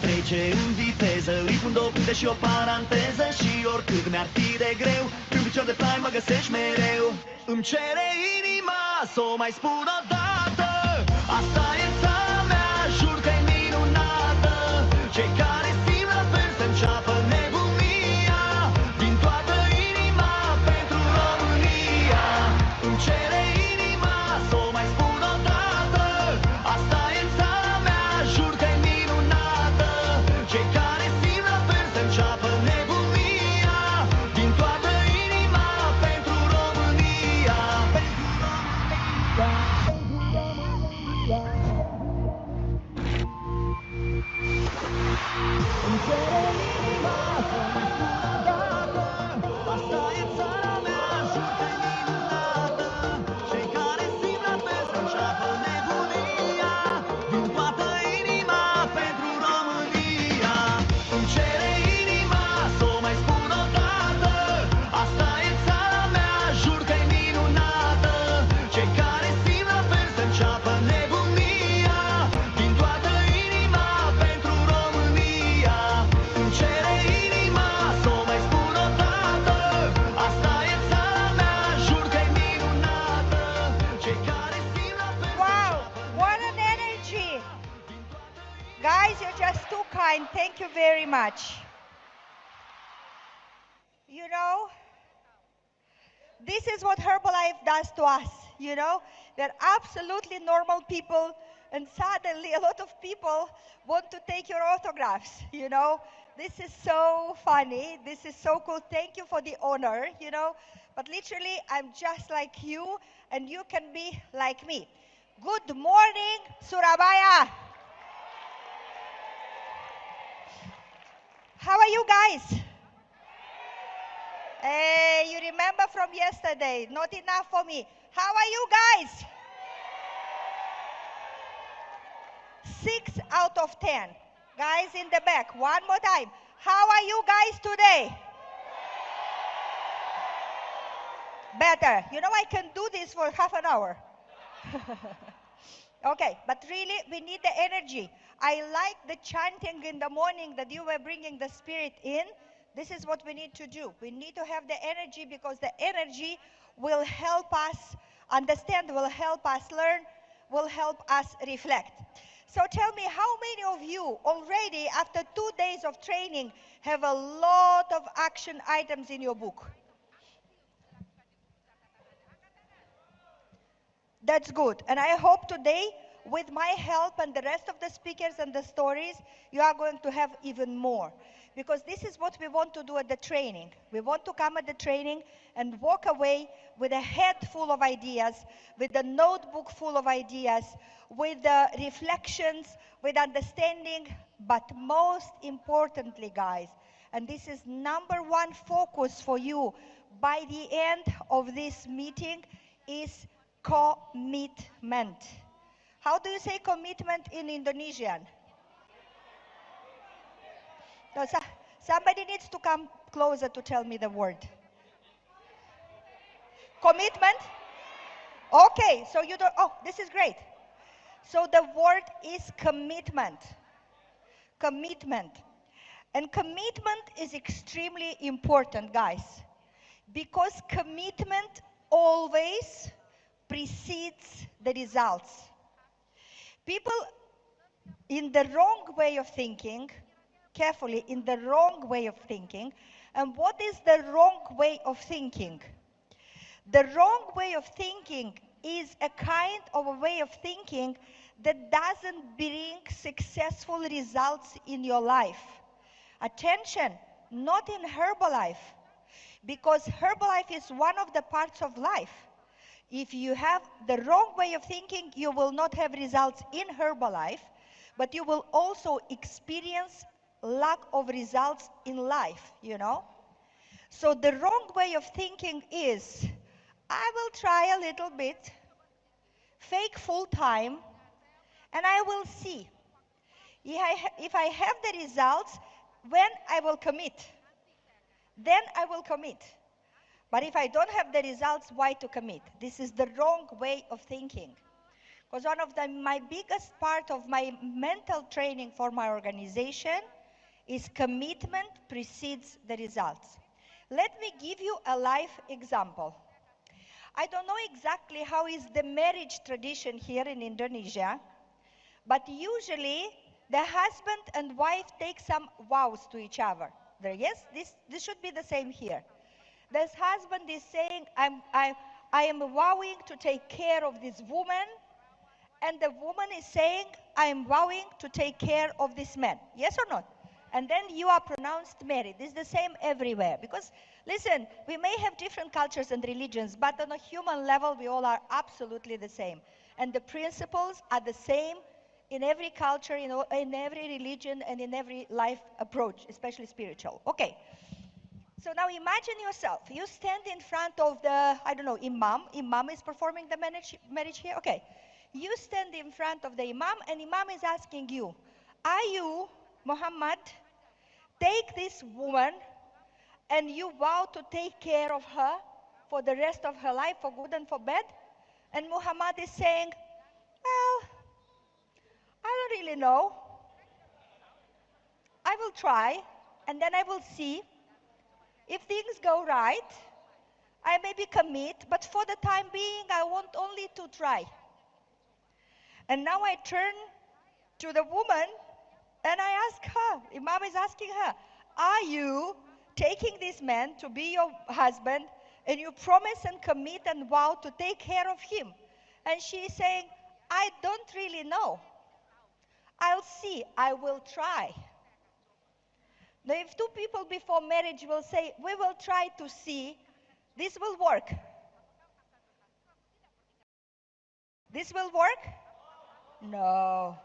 trece în viteză, îi pun două puncte și o paranteză. Și oricât mi-ar fi de greu, când picior de plai mă găsești mereu. Îmi cere inima să o mai spun o dată, asta e țara mea, jur că-i minunată. Cei care simt la fel să înceapă nebunia, din toată inima pentru România. Îmi cere inima să o mai spun o dată, asta e țara mea, jur că-i minunată. Cei care simt la fel să înceapă nebunia, din toată inima pentru România. Pentru România. Îmi cere inima să mai spun o dată, asta e țara mea, jur că-i minunată. Cei care simt la fel să înceapă nebunia, din toată inima pentru România. Îmi cere inima să o mai spun o dată, asta e țara mea, jur că-i minunată. Cei care simt la fel să înceapă nebunia, din toată inima pentru România. Îmi cere inima să o mai spun o dată, asta e țara mea, jur că-i minunată. Cei care simt la fel să Wow, înceapă what an energy! Guys, you're just too kind. Thank you very much. You know, this is what Herbalife does to us. You know, they're absolutely normal people, and suddenly a lot of people want to take your autographs. You know, this is so funny. This is so cool. Thank you for the honor. You know, but literally, I'm just like you, and you can be like me. Good morning, Surabaya. How are you guys? Hey, you remember from yesterday, not enough for me. How are you guys? 6 out of 10. Guys in the back, one more time. How are you guys today? Better. You know, I can do this for half an hour. Okay, but really, we need the energy. I like the chanting in the morning that you were bringing the spirit in. This is what we need to do. We need to have the energy, because the energy will help us understand, will help us learn, will help us reflect. So tell me, how many of you already, after 2 days of training, have a lot of action items in your book? That's good. And I hope today, with my help and the rest of the speakers and the stories, you are going to have even more. Because this is what we want to do at the training. We want to come at the training and walk away with a head full of ideas, with a notebook full of ideas, with reflections, with understanding, but most importantly, guys, and this is number one focus for you by the end of this meeting, is commitment. How do you say commitment in Indonesian? No, somebody needs to come closer to tell me the word. Commitment? Okay, so you don't, oh, this is great. So the word is commitment. Commitment. And commitment is extremely important, guys, because commitment always precedes the results. People in the wrong way of thinking, carefully, in the wrong way of thinking. And what is the wrong way of thinking? The wrong way of thinking is a kind of a way of thinking that doesn't bring successful results in your life. Attention, not in Herbalife, because Herbalife is one of the parts of life. If you have the wrong way of thinking, you will not have results in Herbalife, but you will also experience lack of results in life, you know? So the wrong way of thinking is, I will try a little bit, fake full time, and I will see. If I have the results, when I will commit. Then I will commit. But if I don't have the results, why to commit? This is the wrong way of thinking. Because one of my biggest part of my mental training for my organization is commitment precedes the results. Let me give you a life example. I don't know exactly how is the marriage tradition here in Indonesia, but usually the husband and wife take some vows to each other. Yes, this should be the same here. This husband is saying, I am vowing to take care of this woman, and the woman is saying, I am vowing to take care of this man. Yes or not? And then you are pronounced married. It's the same everywhere. Because, listen, we may have different cultures and religions, but on a human level, we all are absolutely the same. And the principles are the same in every culture, in every religion, and in every life approach, especially spiritual. Okay. So now imagine yourself. You stand in front of the, I don't know, imam. Imam is performing the marriage here. Okay. You stand in front of the imam, and imam is asking you, are you, Muhammad, take this woman and you vow to take care of her for the rest of her life, for good and for bad? And Muhammad is saying, well, I don't really know. I will try, and then I will see. If things go right, I maybe commit, but for the time being, I want only to try. And now I turn to the woman and I ask her, Imam is asking her, are you taking this man to be your husband, and you promise and commit and vow to take care of him? And she is saying, I don't really know. I'll see, I will try. Now, if two people before marriage will say, we will try to see, this will work. This will work? No.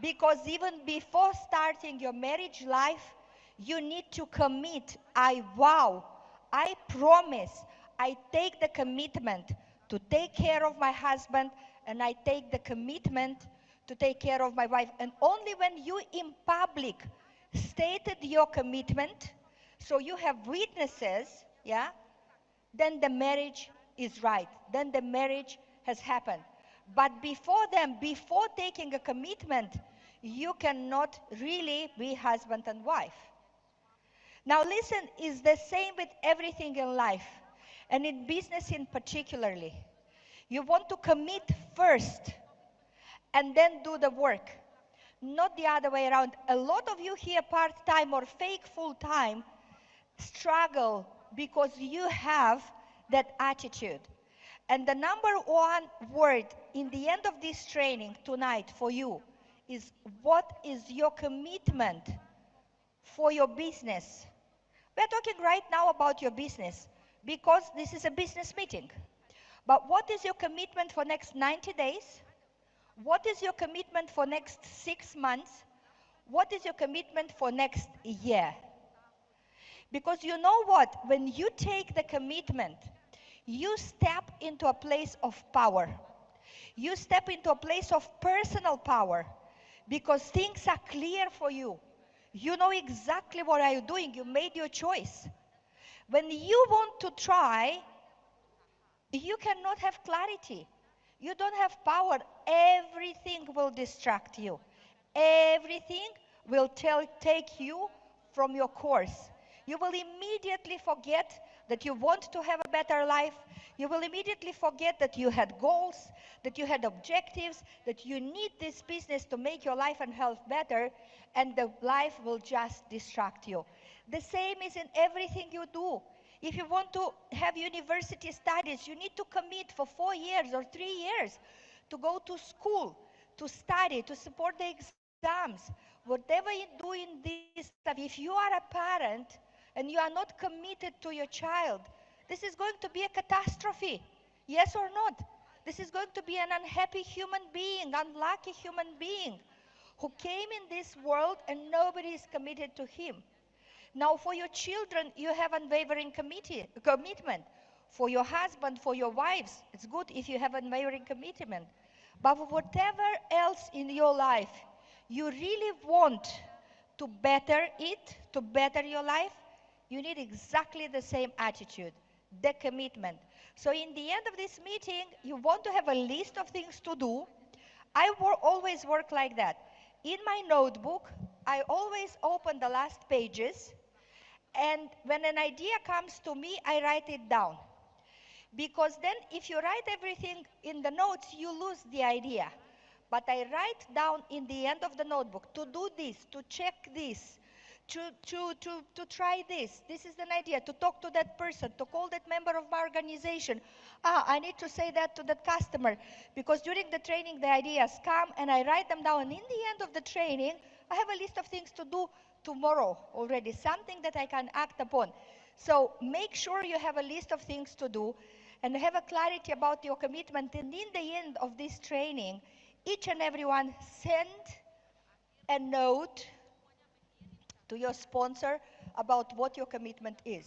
Because even before starting your marriage life, you need to commit. I vow, I promise, I take the commitment to take care of my husband, and I take the commitment to take care of my wife. And only when you in public stated your commitment, so you have witnesses, yeah, then the marriage is right. Then the marriage has happened. But before taking a commitment, you cannot really be husband and wife. Now listen, it's the same with everything in life, and in business in particularly. You want to commit first, and then do the work. Not the other way around. A lot of you here part-time or fake full-time struggle because you have that attitude. And the number one word in the end of this training tonight for you is, what is your commitment for your business? We're talking right now about your business because this is a business meeting. But what is your commitment for next 90 days? What is your commitment for next 6 months? What is your commitment for next year? Because you know what? When you take the commitment, you step into a place of power. You step into a place of personal power because things are clear for you. You know exactly what are you doing. You made your choice. When you want to try, you cannot have clarity. You don't have power. Everything will distract you. Everything will take you from your course. You will immediately forget that you want to have a better life. You will immediately forget that you had goals, that you had objectives, that you need this business to make your life and health better, and the life will just distract you. The same is in everything you do. If you want to have university studies, you need to commit for 4 years or 3 years to go to school, to study, to support the exams. Whatever you do in this stuff, if you are a parent and you are not committed to your child, this is going to be a catastrophe. Yes or not? This is going to be an unhappy human being, unlucky human being who came in this world and nobody is committed to him. Now for your children, you have unwavering commitment. For your husband, for your wives, it's good if you have unwavering commitment. But for whatever else in your life you really want to better it, to better your life, you need exactly the same attitude, the commitment. So in the end of this meeting, you want to have a list of things to do. I always work like that. In my notebook, I always open the last pages, and when an idea comes to me, I write it down. Because then if you write everything in the notes, you lose the idea. But I write down in the end of the notebook to do this, to check this, to try this. This is an idea, to talk to that person, to call that member of my organization. I need to say that to that customer. Because during the training, the ideas come and I write them down. And in the end of the training, I have a list of things to do tomorrow already, something that I can act upon. So make sure you have a list of things to do and have a clarity about your commitment. And in the end of this training, each and everyone send a note to your sponsor about what your commitment is.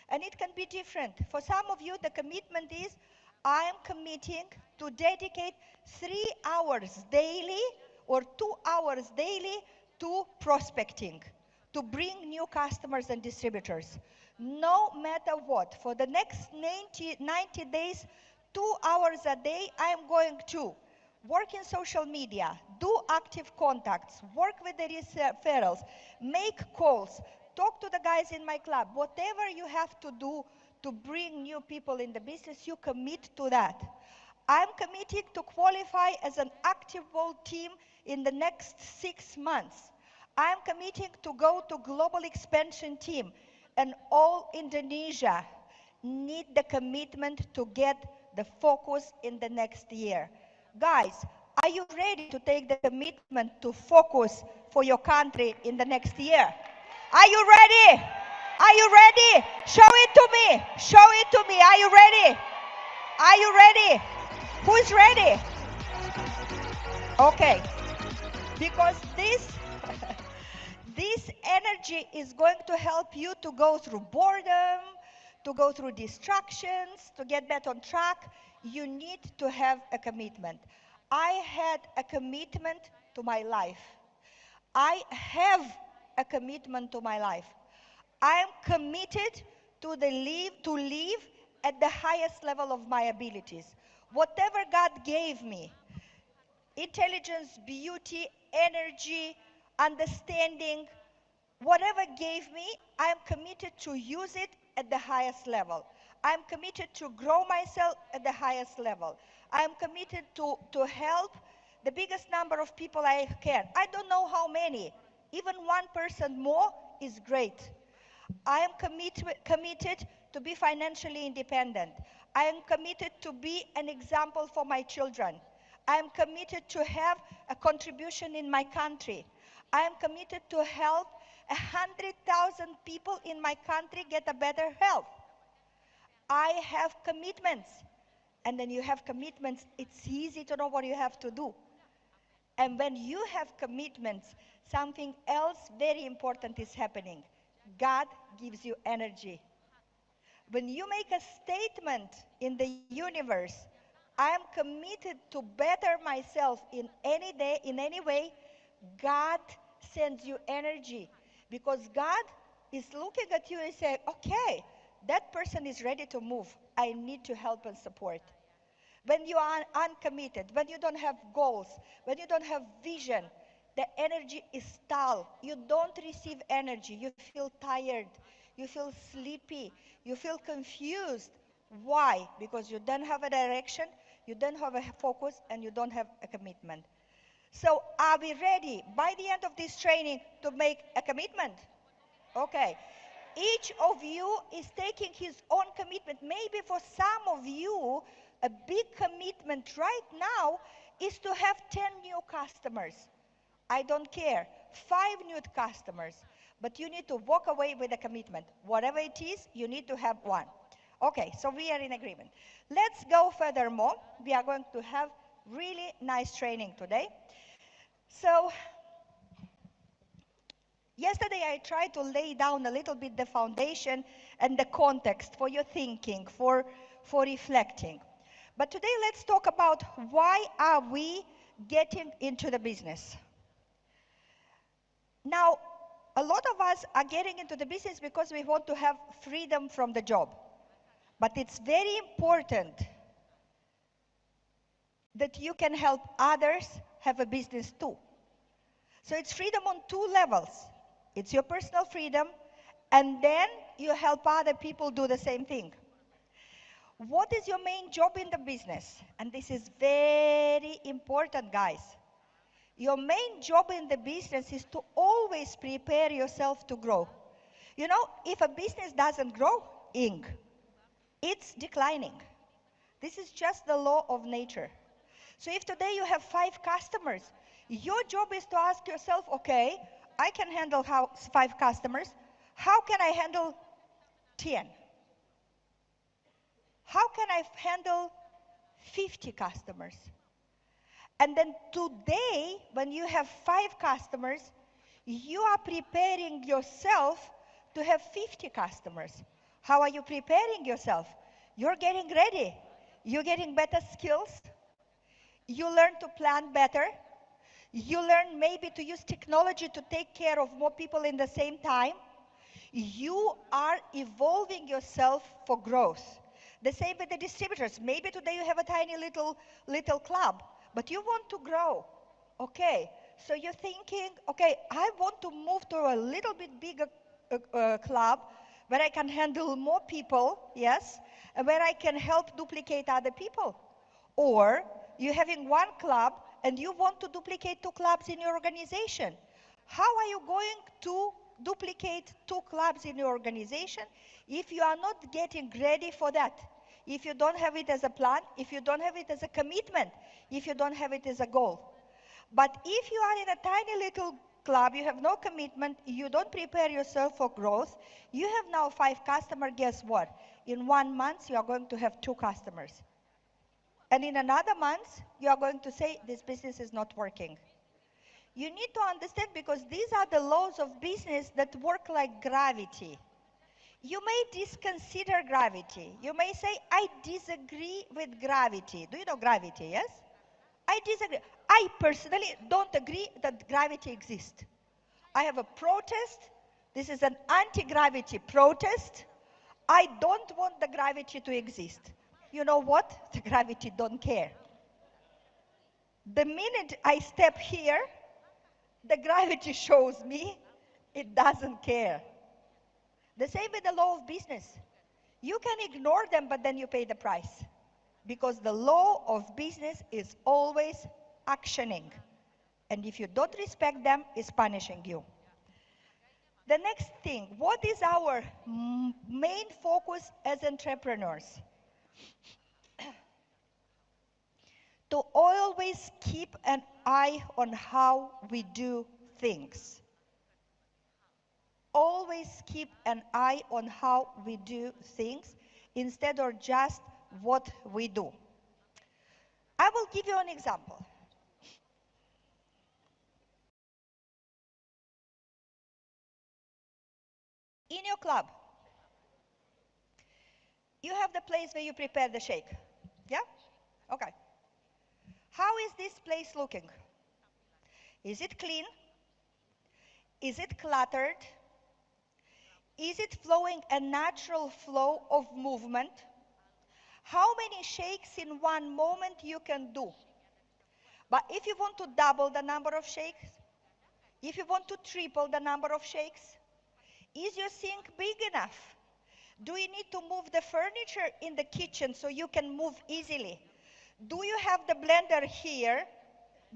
And it can be different. For some of you, the commitment is, I am committing to dedicate 3 hours daily or 2 hours daily to prospecting, to bring new customers and distributors. No matter what, for the next 90 days, 2 hours a day, I am going to work in social media, do active contacts, work with the referrals, make calls, talk to the guys in my club. Whatever you have to do to bring new people in the business, you commit to that. I'm committed to qualify as an active bold team in the next 6 months. I'm committing to go to global expansion team, and all Indonesia need the commitment to get the focus in the next year. Guys, are you ready to take the commitment to focus for your country in the next year? Are you ready? Are you ready? Show it to me. Show it to me. Are you ready? Are you ready? Who is ready? Okay. Because this energy is going to help you to go through boredom, to go through distractions, to get back on track. You need to have a commitment. I had a commitment to my life. I have a commitment to my life. I am committed to live at the highest level of my abilities. Whatever God gave me, intelligence, beauty, energy, understanding, whatever gave me, I am committed to use it at the highest level. I am committed to grow myself at the highest level. I am committed to help the biggest number of people I can. I don't know how many. Even one person more is great. I am committed to be financially independent. I am committed to be an example for my children. I am committed to have a contribution in my country. I am committed to help 100,000 people in my country get a better health. I have commitments. And when you have commitments, it's easy to know what you have to do. And when you have commitments, something else very important is happening. God gives you energy. When you make a statement in the universe, I am committed to better myself in any day, in any way, God sends you energy. Because God is looking at you and saying, okay, that person is ready to move. I need to help and support. When you are uncommitted, when you don't have goals, when you don't have vision, the energy is dull. You don't receive energy. You feel tired. You feel sleepy. You feel confused. Why? Because you don't have a direction, you don't have a focus, and you don't have a commitment. So are we ready by the end of this training to make a commitment? Okay. Each of you is taking his own commitment. Maybe for some of you, a big commitment right now is to have 10 new customers. I don't care. 5 new customers. But you need to walk away with a commitment. Whatever it is, you need to have one. Okay, so we are in agreement. Let's go furthermore. We are going to have really nice training today. So, yesterday I tried to lay down a little bit the foundation and the context for your thinking, for reflecting. But today let's talk about why are we getting into the business. Now, a lot of us are getting into the business because we want to have freedom from the job. But it's very important that you can help others have a business too. So it's freedom on two levels. It's your personal freedom, and then you help other people do the same thing. What is your main job in the business? And this is very important, guys. Your main job in the business is to always prepare yourself to grow. You know, if a business doesn't grow, it's declining. This is just the law of nature. So if today you have 5 customers, your job is to ask yourself, okay, I can handle 5 customers. How can I handle 10? How can I handle 50 customers? And then today, when you have 5 customers, you are preparing yourself to have 50 customers. How are you preparing yourself? You're getting ready. You're getting better skills. You learn to plan better. You learn maybe to use technology to take care of more people in the same time. You are evolving yourself for growth. The same with the distributors. Maybe today you have a tiny little club, but you want to grow. Okay, so you're thinking, okay, I want to move to a little bit bigger club where I can handle more people, yes, and where I can help duplicate other people. Or you're having one club and you want to duplicate 2 clubs in your organization. How are you going to duplicate 2 clubs in your organization if you are not getting ready for that? If you don't have it as a plan, if you don't have it as a commitment, if you don't have it as a goal. But if you are in a tiny little club, you have no commitment, you don't prepare yourself for growth, you have now 5 customers, guess what? In 1 month, you are going to have 2 customers. And in another month, you are going to say, this business is not working. You need to understand, because these are the laws of business that work like gravity. You may disconsider gravity. You may say, I disagree with gravity. Do you know gravity, yes? I disagree. I personally don't agree that gravity exists. I have a protest. This is an anti-gravity protest. I don't want the gravity to exist. You know what? The gravity don't care. The minute I step here, the gravity shows me it doesn't care. The same with the law of business. You can ignore them, but then you pay the price. Because the law of business is always actioning. And if you don't respect them, it's punishing you. The next thing, what is our main focus as entrepreneurs? To always keep an eye on how we do things. Always keep an eye on how we do things instead of just what we do. I will give you an example. In your club, you have the place where you prepare the shake. Yeah? Okay. How is this place looking? Is it clean? Is it cluttered? Is it flowing a natural flow of movement? How many shakes in one moment you can do? But if you want to double the number of shakes, if you want to triple the number of shakes, is your sink big enough? Do you need to move the furniture in the kitchen so you can move easily? Do you have the blender here,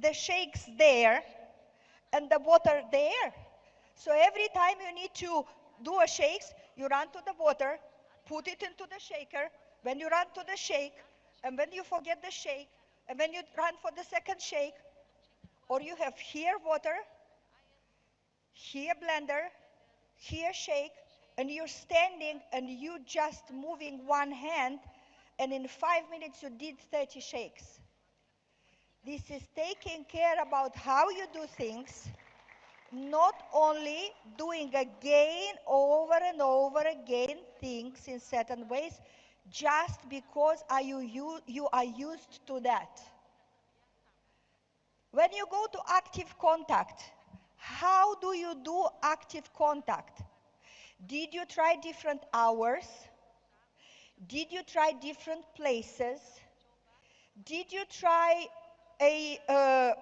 the shakes there, and the water there? So every time you need to do a shakes, you run to the water, put it into the shaker. When you run to the shake, and when you forget the shake, and when you run for the second shake, or you have here water, here blender, here shake, and you're standing and you just moving one hand, and in 5 minutes you did 30 shakes. This is taking care about how you do things, not only doing again, over and over again, things in certain ways, just because you are used to that. When you go to active contact, how do you do active contact? Did you try different hours? Did you try different places? Did you try a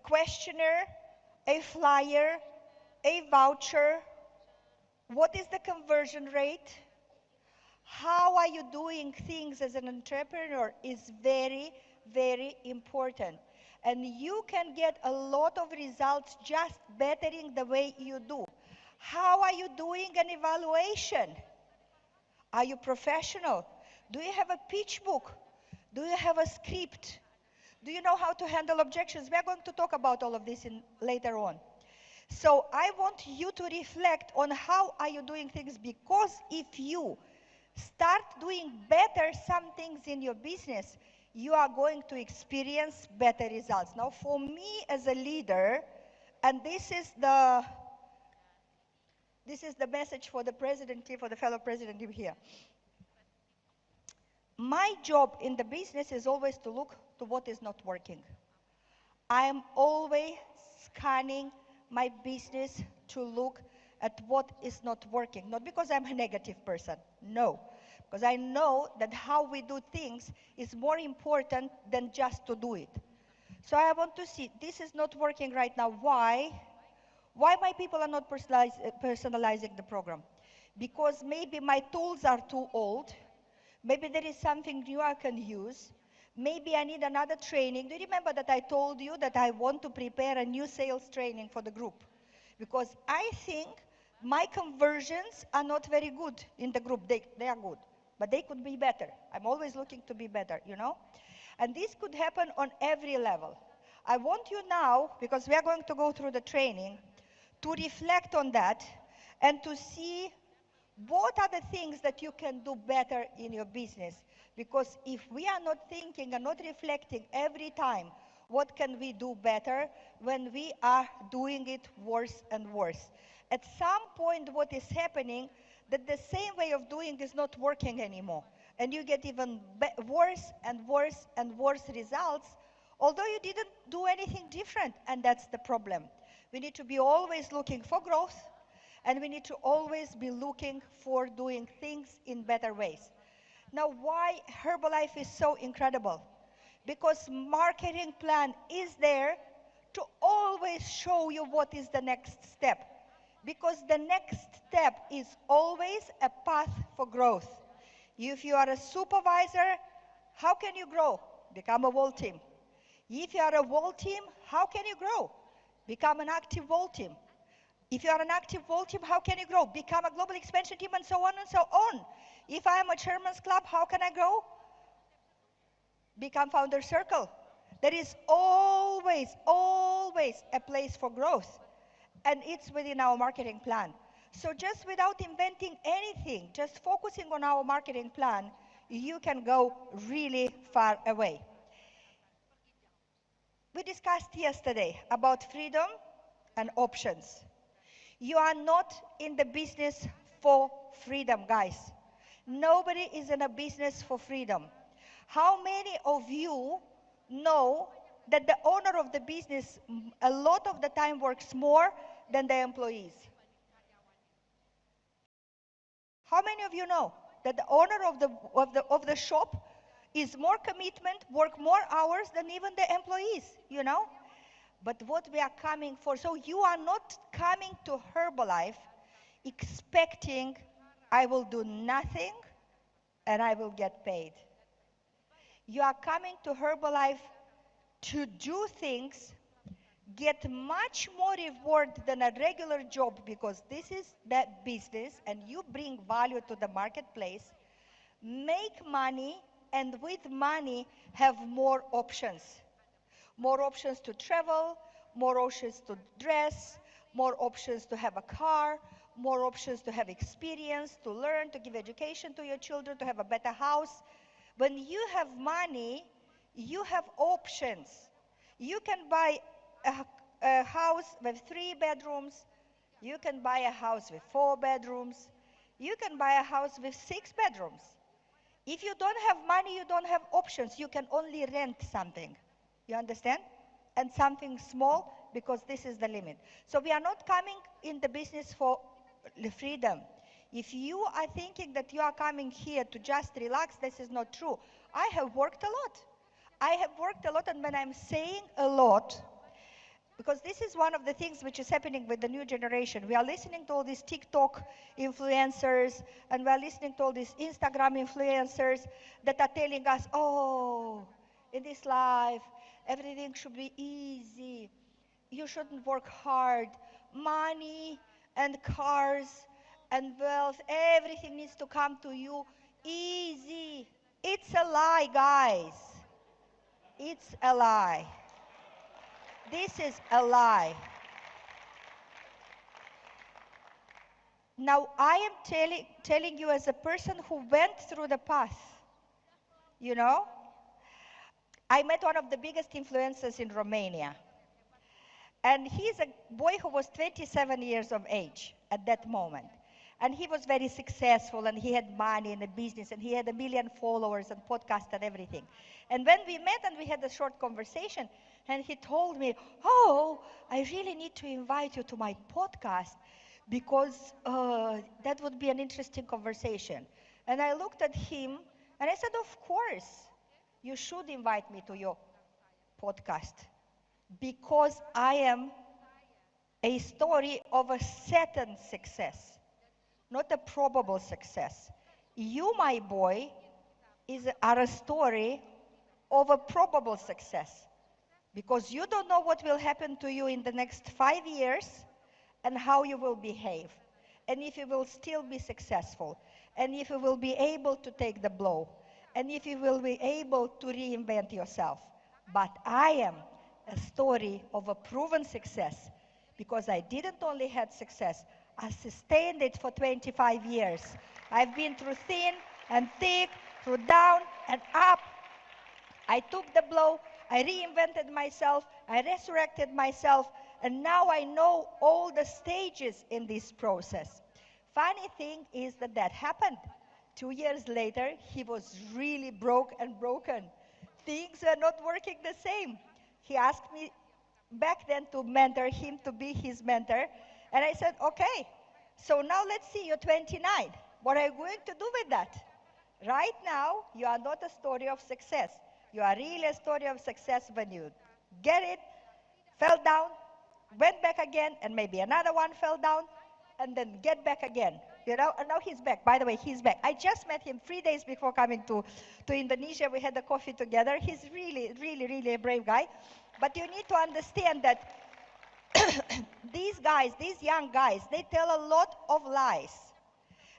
questionnaire, a flyer, a voucher? What is the conversion rate? How are you doing things as an entrepreneur is very, very important. And you can get a lot of results just bettering the way you do. How are you doing an evaluation? Are you professional? Do you have a pitch book? Do you have a script? Do you know how to handle objections? We are going to talk about all of this later on. So I want you to reflect on how are you doing things, because if you start doing better some things in your business, you are going to experience better results. Now for me as a leader, and this is the message for the president team, for the fellow president team here. My job in the business is always to look to what is not working. I am always scanning my business to look at what is not working. Not because I'm a negative person, no. Because I know that how we do things is more important than just to do it. So I want to see, this is not working right now. Why? Why my people are not personalizing the program? Because maybe my tools are too old. Maybe there is something new I can use. Maybe I need another training. Do you remember that I told you that I want to prepare a new sales training for the group? Because I think my conversions are not very good in the group. They are good, but they could be better. I'm always looking to be better, you know? And this could happen on every level. I want you now, because we are going to go through the training, to reflect on that and to see what are the things that you can do better in your business. Because if we are not thinking and not reflecting every time, what can we do better when we are doing it worse and worse? At some point, what is happening, that the same way of doing is not working anymore. And you get even worse and worse and worse results, although you didn't do anything different, and that's the problem. We need to be always looking for growth, and we need to always be looking for doing things in better ways. Now, why Herbalife is so incredible? Because marketing plan is there to always show you what is the next step. Because the next step is always a path for growth. If you are a supervisor, how can you grow? Become a whole team. If you are a whole team, how can you grow? Become an active whole team. If you are an active whole team, how can you grow? Become a global expansion team, and so on and so on. If I am a chairman's club, how can I grow? Become founder circle. There is always, always a place for growth. And it's within our marketing plan. So just without inventing anything, just focusing on our marketing plan, you can go really far away. We discussed yesterday about freedom and options. You are not in the business for freedom, guys. Nobody is in a business for freedom. How many of you know that the owner of the business a lot of the time works more than the employees? How many of you know that the owner of the shop is more commitment, work more hours than even the employees, you know? But what we are coming for, so you are not coming to Herbalife expecting I will do nothing and I will get paid. You are coming to Herbalife to do things, get much more reward than a regular job, because this is that business and you bring value to the marketplace, make money, and with money have more options. More options to travel, more options to dress, more options to have a car, more options to have experience, to learn, to give education to your children, to have a better house. When you have money, you have options. You can buy a house with 3 bedrooms. You can buy a house with 4 bedrooms. You can buy a house with 6 bedrooms. If you don't have money, you don't have options. You can only rent something. You understand? And something small, because this is the limit. So we are not coming in the business for freedom. If you are thinking that you are coming here to just relax, this is not true. I have worked a lot. I have worked a lot, and when I'm saying a lot, because this is one of the things which is happening with the new generation. We are listening to all these TikTok influencers, and we are listening to all these Instagram influencers that are telling us, oh, in this life, everything should be easy. You shouldn't work hard. Money and cars and wealth, everything needs to come to you easy. It's a lie, guys. It's a lie. This is a lie. Now, I am telling you as a person who went through the path, you know, I met one of the biggest influencers in Romania. And he's a boy who was 27 years of age at that moment. And he was very successful, and he had money in the business, and he had 1 million followers and podcast and everything. And when we met and we had a short conversation, and he told me, oh, I really need to invite you to my podcast because that would be an interesting conversation. And I looked at him and I said, of course, you should invite me to your podcast because I am a story of a certain success, not a probable success. You, my boy, are a story of a probable success because you don't know what will happen to you in the next 5 years and how you will behave, and if you will still be successful, and if you will be able to take the blow, and if you will be able to reinvent yourself. But I am a story of a proven success because I didn't only had success, I sustained it for 25 years. I've been through thin and thick, through down and up. I took the blow, I reinvented myself, I resurrected myself, and now I know all the stages in this process. Funny thing is that that happened. 2 years later, he was really broke and broken. Things were not working the same. He asked me back then to mentor him, to be his mentor, and I said, okay, so now let's see, you're 29. What are you going to do with that? Right now, you are not a story of success. You are really a story of success when you get it, fell down, went back again, and maybe another one fell down, and then get back again. You know, and now he's back. By the way, he's back. I just met him 3 days before coming to Indonesia. We had a coffee together. He's really, really, really a brave guy. But you need to understand that these guys, these young guys, they tell a lot of lies.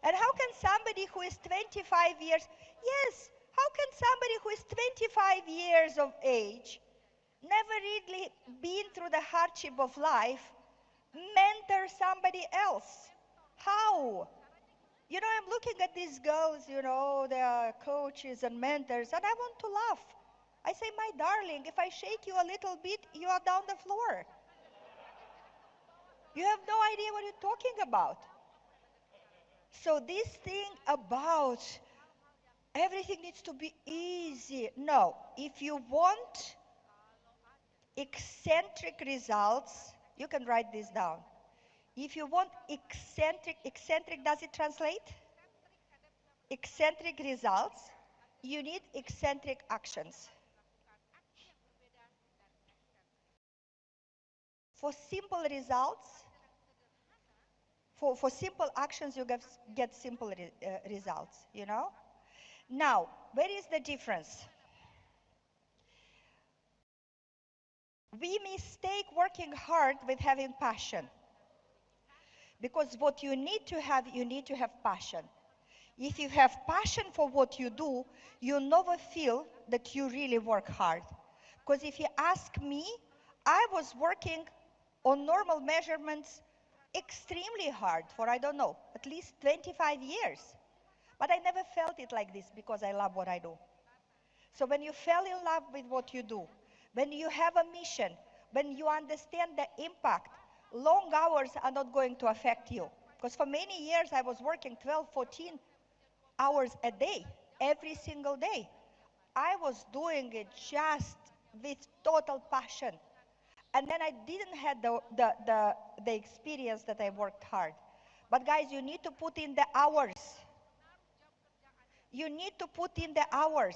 And how can somebody who is 25 years, yes, how can somebody who is 25 years of age, never really been through the hardship of life, mentor somebody else? How? You know, I'm looking at these girls, you know, they are coaches and mentors, and I want to laugh. I say, my darling, if I shake you a little bit, you are down the floor. You have no idea what you're talking about. So this thing about everything needs to be easy. No, if you want eccentric results, you can write this down. If you want eccentric, does it translate? Eccentric results, you need eccentric actions. For simple results, for simple actions, you get simple results, you know? Now, where is the difference? We mistake working hard with having passion. Because what you need to have passion. If you have passion for what you do, you never feel that you really work hard. Because if you ask me, I was working on normal measurements extremely hard for, I don't know, at least 25 years. But I never felt it like this because I love what I do. So when you fell in love with what you do, when you have a mission, when you understand the impact, long hours are not going to affect you. Because for many years I was working 12, 14 hours a day, every single day. I was doing it just with total passion. And then I didn't have the experience that I worked hard. But guys, you need to put in the hours. You need to put in the hours.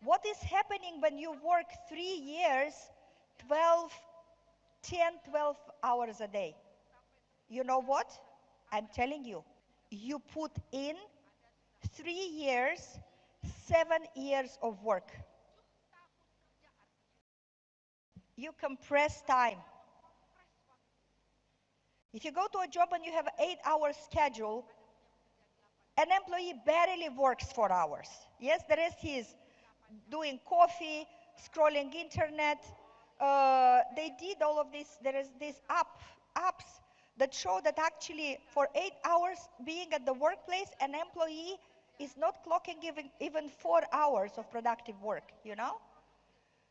What is happening when you work 3 years, 12, 10, 12 hours a day? You know what? I'm telling you, you put in 3 years, 7 years of work. You compress time. If you go to a job and you have an 8-hour schedule, an employee barely works 4 hours. Yes, the rest he is doing coffee, scrolling internet. They did all of this. There is these apps that show that actually for 8 hours being at the workplace, an employee is not clocking even 4 hours of productive work, you know?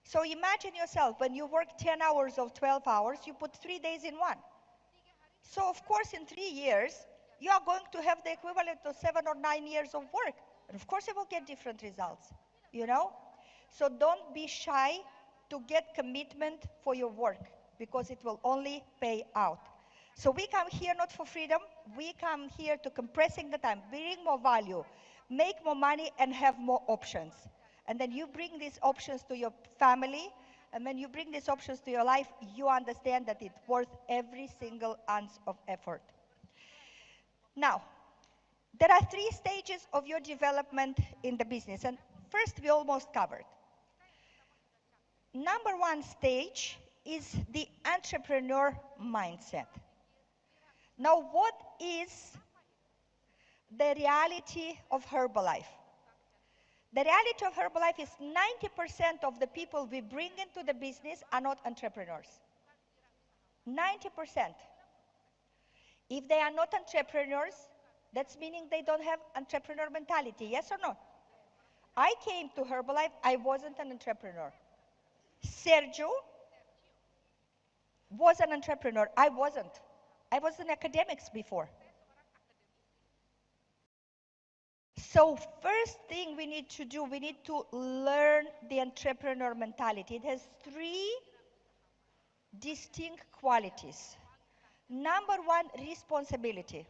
So imagine yourself, when you work 10 hours of 12 hours, you put 3 days in one. So of course in 3 years, you are going to have the equivalent of 7 or 9 years of work. And of course you will get different results, you know? So don't be shy to get commitment for your work, because it will only pay out. So we come here not for freedom, we come here to compressing the time, bring more value, make more money and have more options. And then you bring these options to your family, and when you bring these options to your life, you understand that it's worth every single ounce of effort. Now, there are 3 stages of your development in the business, and first we almost covered. Number 1 stage is the entrepreneur mindset. Now, what is the reality of Herbalife? The reality of Herbalife is 90% of the people we bring into the business are not entrepreneurs. 90%. If they are not entrepreneurs, that's meaning they don't have entrepreneur mentality, yes or no? I came to Herbalife, I wasn't an entrepreneur. Sergio was an entrepreneur, I wasn't. I was in academics before. So first thing we need to do, we need to learn the entrepreneur mentality. It has 3 distinct qualities. Number 1, responsibility.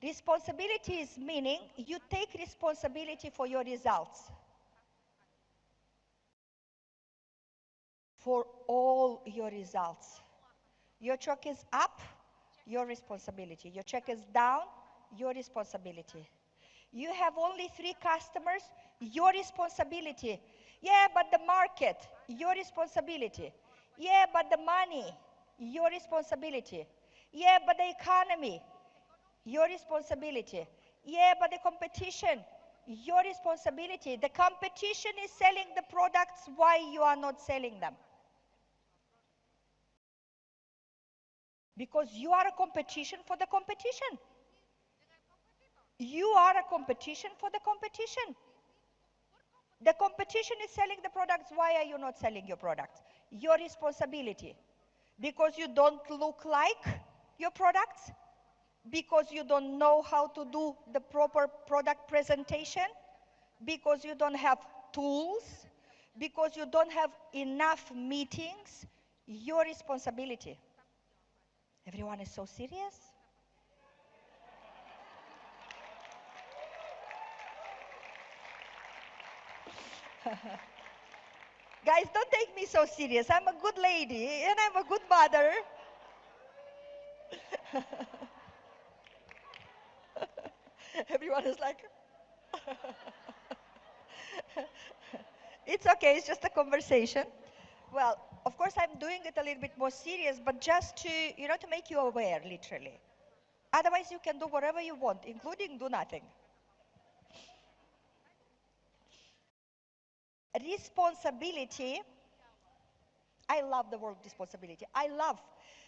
Responsibility is meaning you take responsibility for your results. For all your results. Your check is up, your responsibility. Your check is down, your responsibility. You have only 3 customers, your responsibility. Yeah, but the market, your responsibility. Yeah, but the money, your responsibility. Yeah, but the economy, your responsibility. Yeah, but the competition, your responsibility. The competition is selling the products, why you are not selling them? Because you are a competition for the competition. You are a competition for the competition. The competition is selling the products. Why are you not selling your products? Your responsibility. Because you don't look like your products? Because you don't know how to do the proper product presentation? Because you don't have tools? Because you don't have enough meetings? Your responsibility. Everyone is so serious? Guys, don't take me so serious. I'm a good lady and I'm a good mother. Everyone is like, it's okay, it's just a conversation. Well, of course, I'm doing it a little bit more serious, but just to, to make you aware, literally. Otherwise, you can do whatever you want, including do nothing. Responsibility. I love the word responsibility.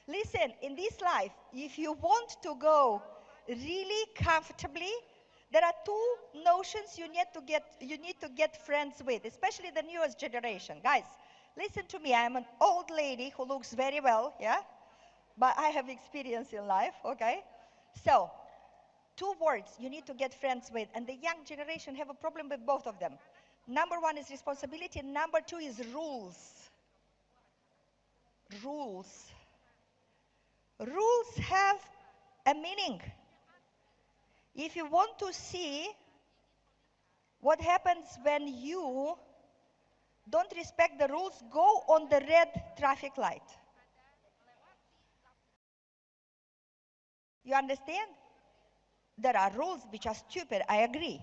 Listen, in this life, if you want to go really comfortably, there are 2 notions you need to get friends with, especially the newest generation. Guys, listen to me. I'm an old lady who looks very well, yeah? But I have experience in life, okay? So, 2 words you need to get friends with, and the young generation have a problem with both of them. Number 1 is responsibility, number 2 is rules. Rules. Rules have a meaning. If you want to see what happens when you don't respect the rules, go on the red traffic light. You understand? There are rules which are stupid, I agree.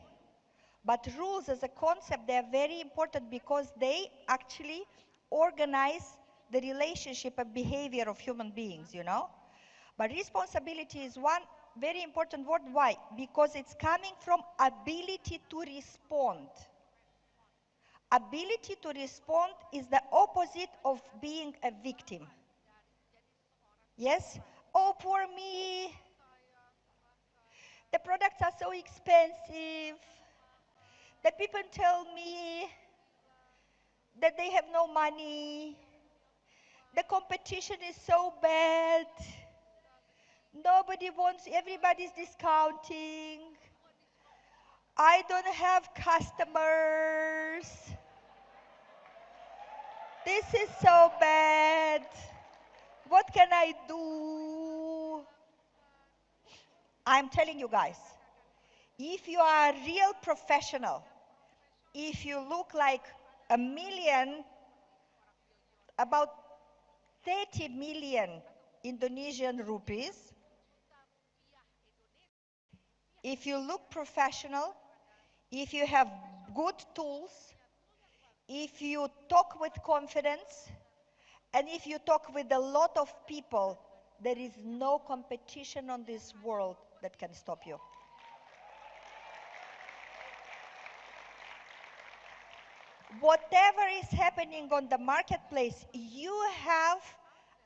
But rules as a concept, they are very important because they actually organize the relationship and behavior of human beings, you know? But responsibility is one very important word. Why? Because it's coming from ability to respond. Ability to respond is the opposite of being a victim. Yes? Oh, poor me. The products are so expensive. The people tell me that they have no money. The competition is so bad. Nobody wants, everybody's discounting. I don't have customers. This is so bad. What can I do? I'm telling you guys, if you are a real professional, if you look like a million, about 30 million Indonesian rupees, if you look professional, if you have good tools, if you talk with confidence, and if you talk with a lot of people, there is no competition on this world that can stop you. Whatever is happening on the marketplace, you have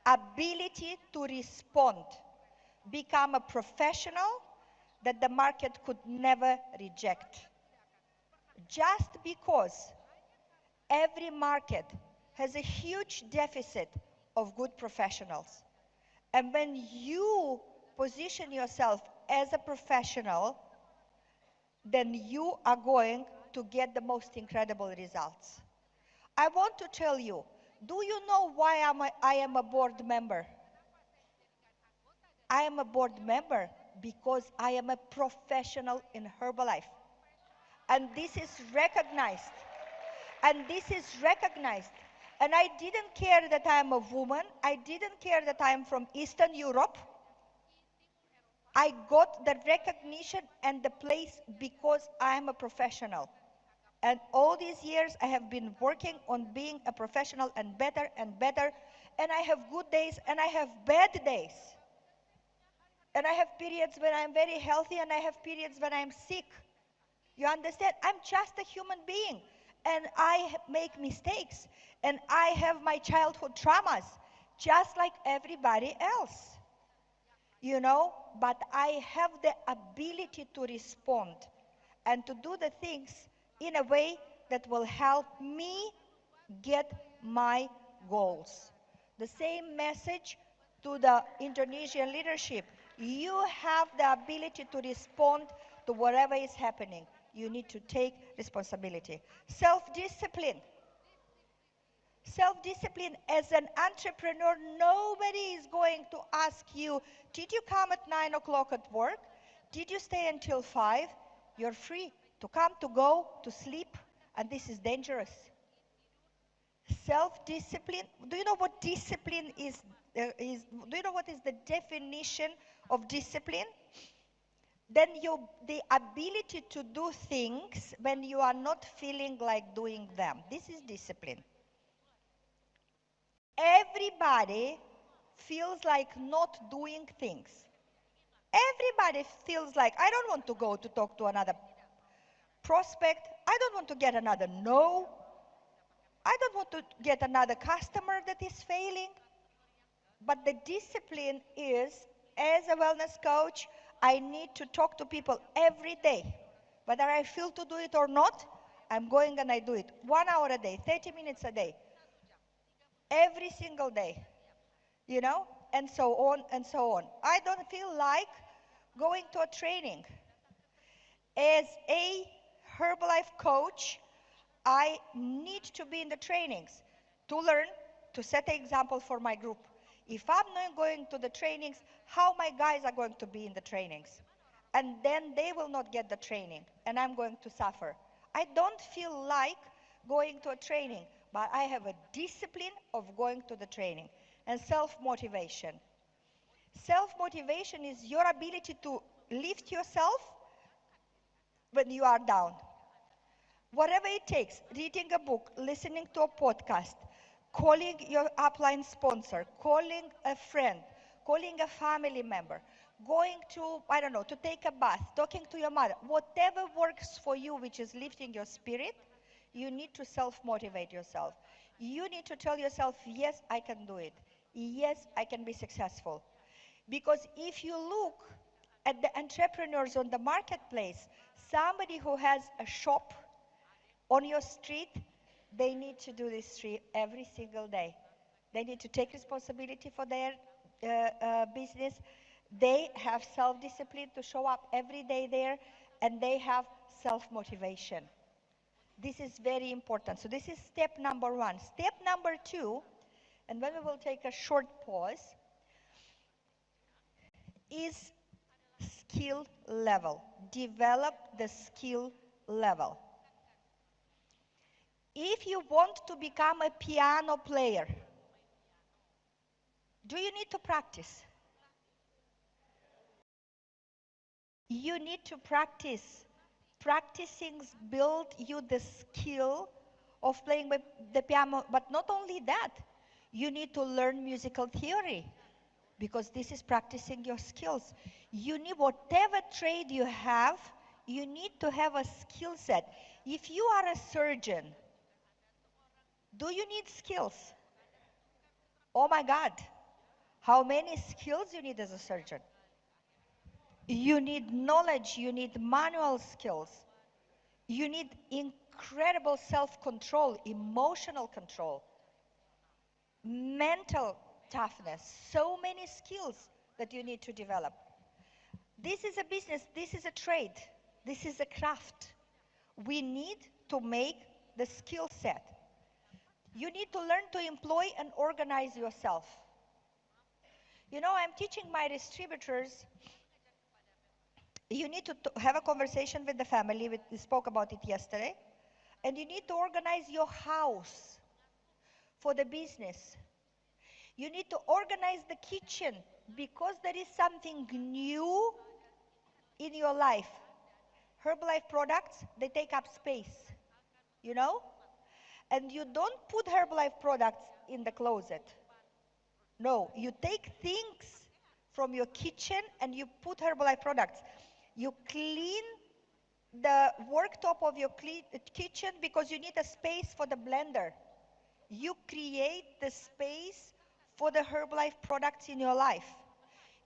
ability to respond. Become a professional that the market could never reject. Just because every market has a huge deficit of good professionals. And when you position yourself as a professional, then you are going to get the most incredible results. I want to tell you, do you know why I am a board member? I am a board member because I am a professional in Herbalife. And this is recognized. And this is recognized. And I didn't care that I am a woman. I didn't care that I am from Eastern Europe. I got the recognition and the place because I am a professional. And all these years I have been working on being a professional and better and better. And I have good days and I have bad days. And I have periods when I'm very healthy and I have periods when I'm sick. You understand? I'm just a human being. And I make mistakes. And I have my childhood traumas, just like everybody else. You know, but I have the ability to respond and to do the things in a way that will help me get my goals. The same message to the Indonesian leadership. You have the ability to respond to whatever is happening. You need to take responsibility. Self-discipline. Self-discipline as an entrepreneur, nobody is going to ask you, did you come at 9 o'clock at work? Did you stay until 5? You're free to come, to go, to sleep, and this is dangerous. Self-discipline, do you know what discipline is? Do you know what is the definition of discipline? Then the ability to do things when you are not feeling like doing them. This is discipline. Everybody feels like not doing things. Everybody feels like, I don't want to go to talk to another prospect. I don't want to get another no. I don't want to get another customer that is failing. But the discipline is, as a wellness coach, I need to talk to people every day. Whether I feel to do it or not, I'm going and I do it. 1 hour a day, 30 minutes a day. Every single day, you know, and so on and so on. I don't feel like going to a training. As a Herbalife coach, I need to be in the trainings to learn, to set an example for my group. If I'm not going to the trainings, how my guys are going to be in the trainings? And then they will not get the training, and I'm going to suffer. I don't feel like going to a training, but I have a discipline of going to the training. And self-motivation. Self-motivation is your ability to lift yourself when you are down. Whatever it takes, reading a book, listening to a podcast, calling your upline sponsor, calling a friend, calling a family member, going to, I don't know, to take a bath, talking to your mother, whatever works for you, which is lifting your spirit, you need to self-motivate yourself. You need to tell yourself, yes, I can do it. Yes, I can be successful. Because if you look at the entrepreneurs on the marketplace, somebody who has a shop on your street, they need to do this every single day. They need to take responsibility for their business. They have self-discipline to show up every day there, and they have self-motivation. This is very important. So this is step number one. Step number two, and then we will take a short pause, is skill level. Develop the skill level. If you want to become a piano player, do you need to practice? You need to practice. Practicing builds you the skill of playing the piano, but not only that, you need to learn musical theory, because this is practicing your skills. You need, whatever trade you have, you need to have a skill set. If you are a surgeon, do you need skills? Oh my God, how many skills you need as a surgeon? You need knowledge, you need manual skills. You need incredible self-control, emotional control, mental toughness, so many skills that you need to develop. This is a business, this is a trade, this is a craft. We need to make the skill set. You need to learn to employ and organize yourself. You know, I'm teaching my distributors, you need to have a conversation with the family, we spoke about it yesterday, and you need to organize your house for the business. You need to organize the kitchen, because there is something new in your life. Herbalife products, they take up space, you know? And you don't put Herbalife products in the closet. No, you take things from your kitchen and you put Herbalife products. You clean the worktop of your kitchen because you need a space for the blender. You create the space for the Herbalife products in your life.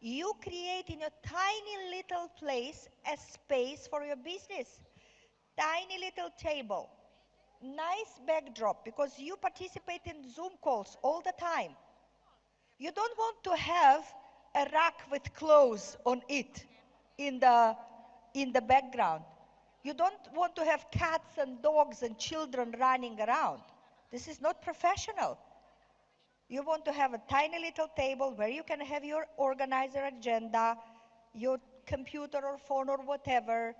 You create in a tiny little place a space for your business. Tiny little table, nice backdrop, because you participate in Zoom calls all the time. You don't want to have a rack with clothes on it in the background. You don't want to have cats and dogs and children running around. This is not professional. You want to have a tiny little table where you can have your organizer agenda, your computer or phone or whatever,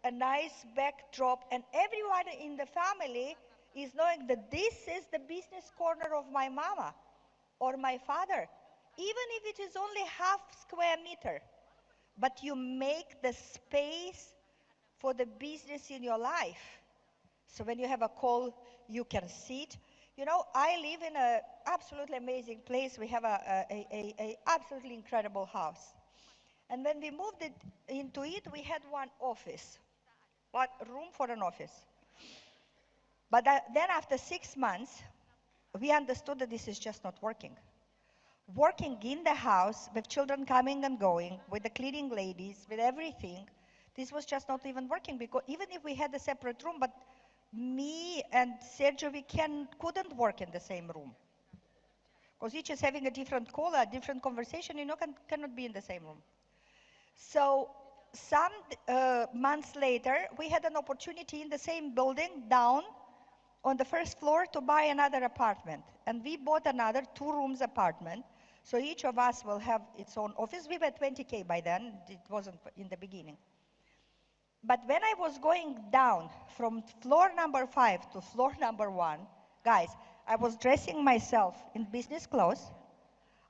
a nice backdrop, and everyone in the family is knowing that this is the business corner of my mama or my father, even if it is only half square meter. But you make the space for the business in your life. So when you have a call, you can sit. You know, I live in an absolutely amazing place. We have a absolutely incredible house. And when we moved into it, we had one office, one room for an office. But then after 6 months, we understood that this is just not working. Working in the house with children coming and going, with the cleaning ladies, with everything, this was just not even working, because even if we had a separate room, but me and Sergio, we couldn't work in the same room. Because each is having a different call, a different conversation, you know, cannot be in the same room. So some months later, we had an opportunity in the same building down on the first floor to buy another apartment. And we bought another 2 rooms apartment So each of us will have its own office. We were 20K by then. It wasn't in the beginning. But when I was going down from floor number 5 to floor number 1, guys, I was dressing myself in business clothes.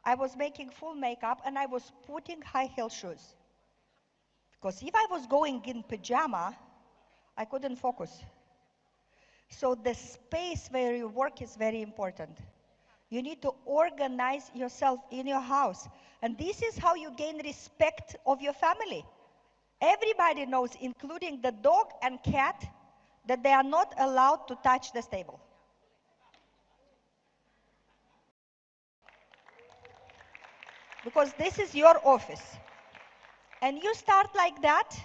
I was making full makeup and I was putting high heel shoes. Because if I was going in pajama, I couldn't focus. So the space where you work is very important. You need to organize yourself in your house. And this is how you gain respect of your family. Everybody knows, including the dog and cat, that they are not allowed to touch the stable. Because this is your office. And you start like that,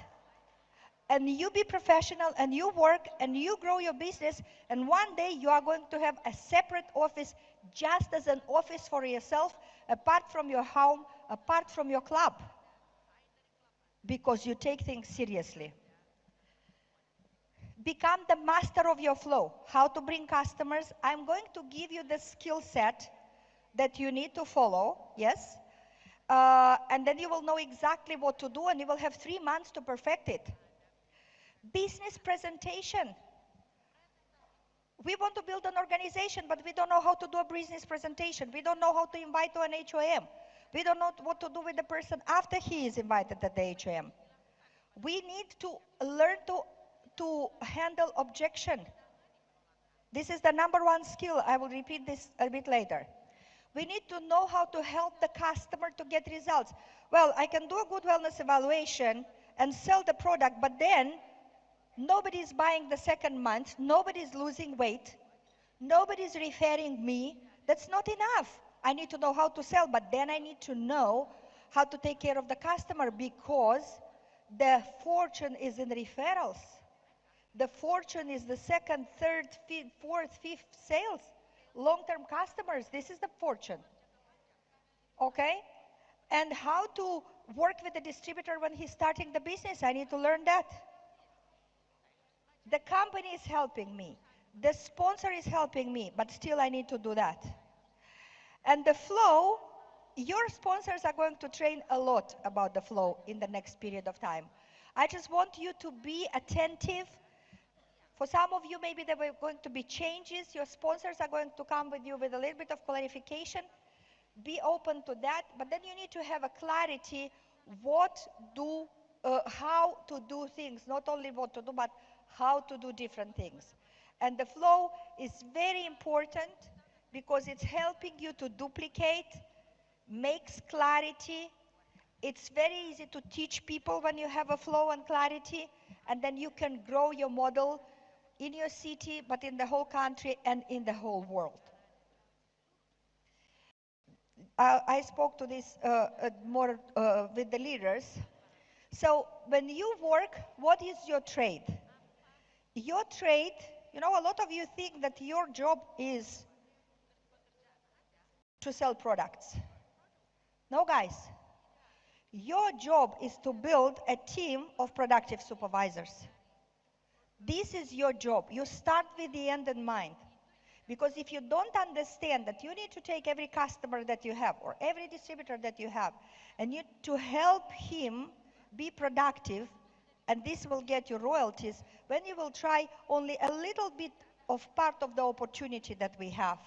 and you be professional, and you work, and you grow your business, and one day you are going to have a separate office, just as an office for yourself, apart from your home, apart from your club. Because you take things seriously. Become the master of your flow. How to bring customers? I'm going to give you the skill set that you need to follow, yes? And then you will know exactly what to do, and you will have 3 months to perfect it. Business presentation. We want to build an organization, but we don't know how to do a business presentation. We don't know how to invite to an HOM. We don't know what to do with the person after he is invited at the HOM. We need to learn to handle objection. This is the #1 skill. I will repeat this a bit later. We need to know how to help the customer to get results. Well, I can do a good wellness evaluation and sell the product, but then nobody is buying the second month, nobody is losing weight, nobody is referring me. That's not enough. I need to know how to sell, but then I need to know how to take care of the customer, because the fortune is in referrals. The fortune is the second, third, fifth, fourth, fifth sales. Long-term customers, this is the fortune. Okay? And how to work with the distributor when he's starting the business, I need to learn that. The company is helping me. The sponsor is helping me, but still I need to do that. And the flow, your sponsors are going to train a lot about the flow in the next period of time. I just want you to be attentive. For some of you, maybe there were going to be changes. Your sponsors are going to come with you with a little bit of clarification. Be open to that, but then you need to have a clarity how to do things, not only what to do, but how to do different things. And the flow is very important because it's helping you to duplicate, makes clarity. It's very easy to teach people when you have a flow and clarity, and then you can grow your model in your city, but in the whole country and in the whole world. I spoke to this more with the leaders. So when you work, what is your trade? Your trade, you know, a lot of you think that your job is to sell products. No, guys. Your job is to build a team of productive supervisors. This is your job. You start with the end in mind. Because if you don't understand that you need to take every customer that you have or every distributor that you have, and you to help him be productive, and this will get you royalties, when you will try only a little bit of part of the opportunity that we have.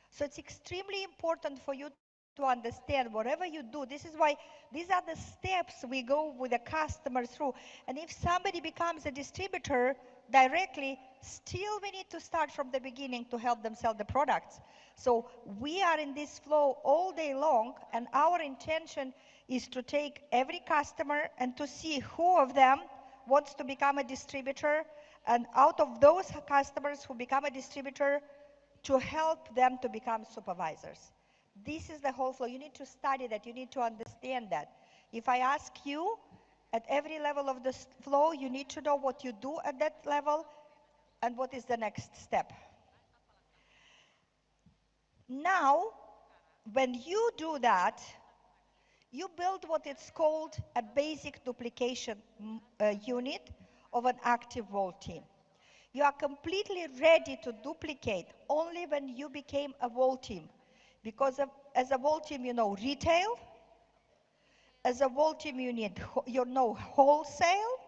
So it's extremely important for you to understand whatever you do. This is why these are the steps we go with the customer through. And if somebody becomes a distributor directly, still we need to start from the beginning to help them sell the products. So we are in this flow all day long, and our intention is to take every customer and to see who of them wants to become a distributor, and out of those customers who become a distributor, to help them to become supervisors. This is the whole flow. You need to study that. You need to understand that. If I ask you at every level of the flow, you need to know what you do at that level and what is the next step. Now, when you do that, you build what is called a basic duplication unit of an active wall team. You are completely ready to duplicate only when you became a wall team. Because as a whole team, you know retail. As a whole team, you know wholesale.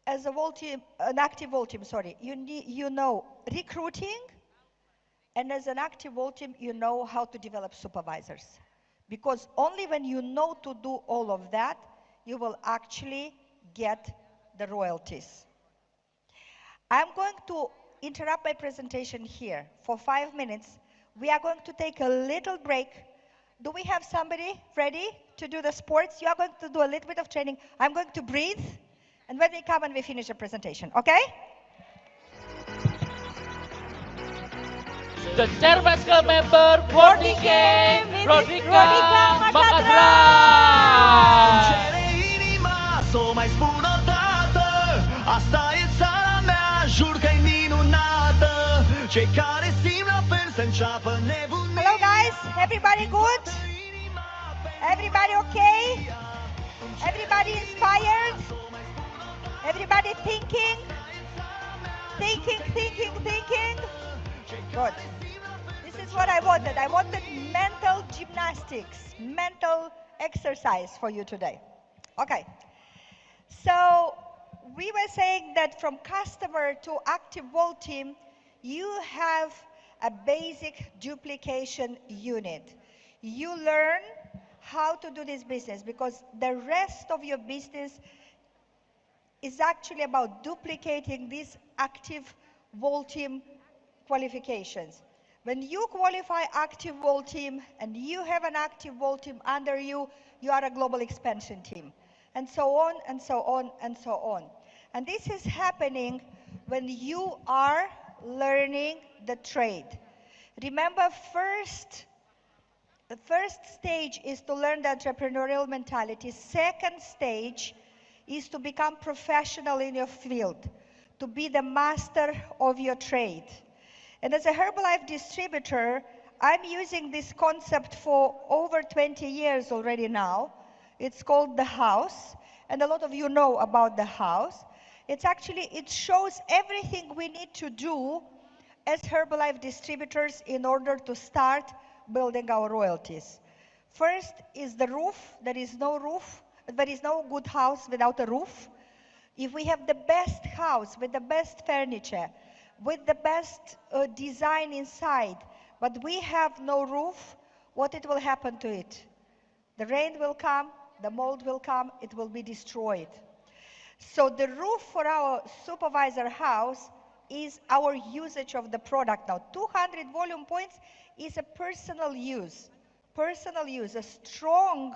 As a whole team, an active whole team, sorry, you know recruiting. And as an active whole team, you know how to develop supervisors. Because only when you know to do all of that, you will actually get the royalties. I'm going to interrupt my presentation here for 5 minutes. We are going to take a little break. Do we have somebody ready to do the sports? You are going to do a little bit of training. I'm going to breathe. And when we come and we finish the presentation, okay? The Chairman Club member, Rodica, Rodica, Macadra! Cerei inima, sou mai spunătată. Asta e țara mea, jur că-i minunată. Cei care simt la fel să înceapă nebunia. Hello guys, everybody good? Everybody okay? Everybody inspired? Everybody thinking? Thinking? Good. This is what I wanted. I wanted mental gymnastics, mental exercise for you today. Okay. So we were saying that from customer to active whole team, you have a basic duplication unit. You learn how to do this business because the rest of your business is actually about duplicating these active whole team qualifications. When you qualify active whole team and you have an active whole team under you, you are a global expansion team. And so on, and so on, and so on. And this is happening when you are learning the trade. Remember, the first stage is to learn the entrepreneurial mentality. Second stage is to become professional in your field, to be the master of your trade. And as a Herbalife distributor, I'm using this concept for over 20 years already now. It's called the house, and a lot of you know about the house. It shows everything we need to do as Herbalife distributors in order to start building our royalties. First is the roof. There is no good house without a roof. If we have the best house with the best furniture, with the best design inside, but we have no roof, what it will happen to it? The rain will come, the mold will come, it will be destroyed. So the roof for our supervisor house is our usage of the product. Now 200 volume points is a personal use. A strong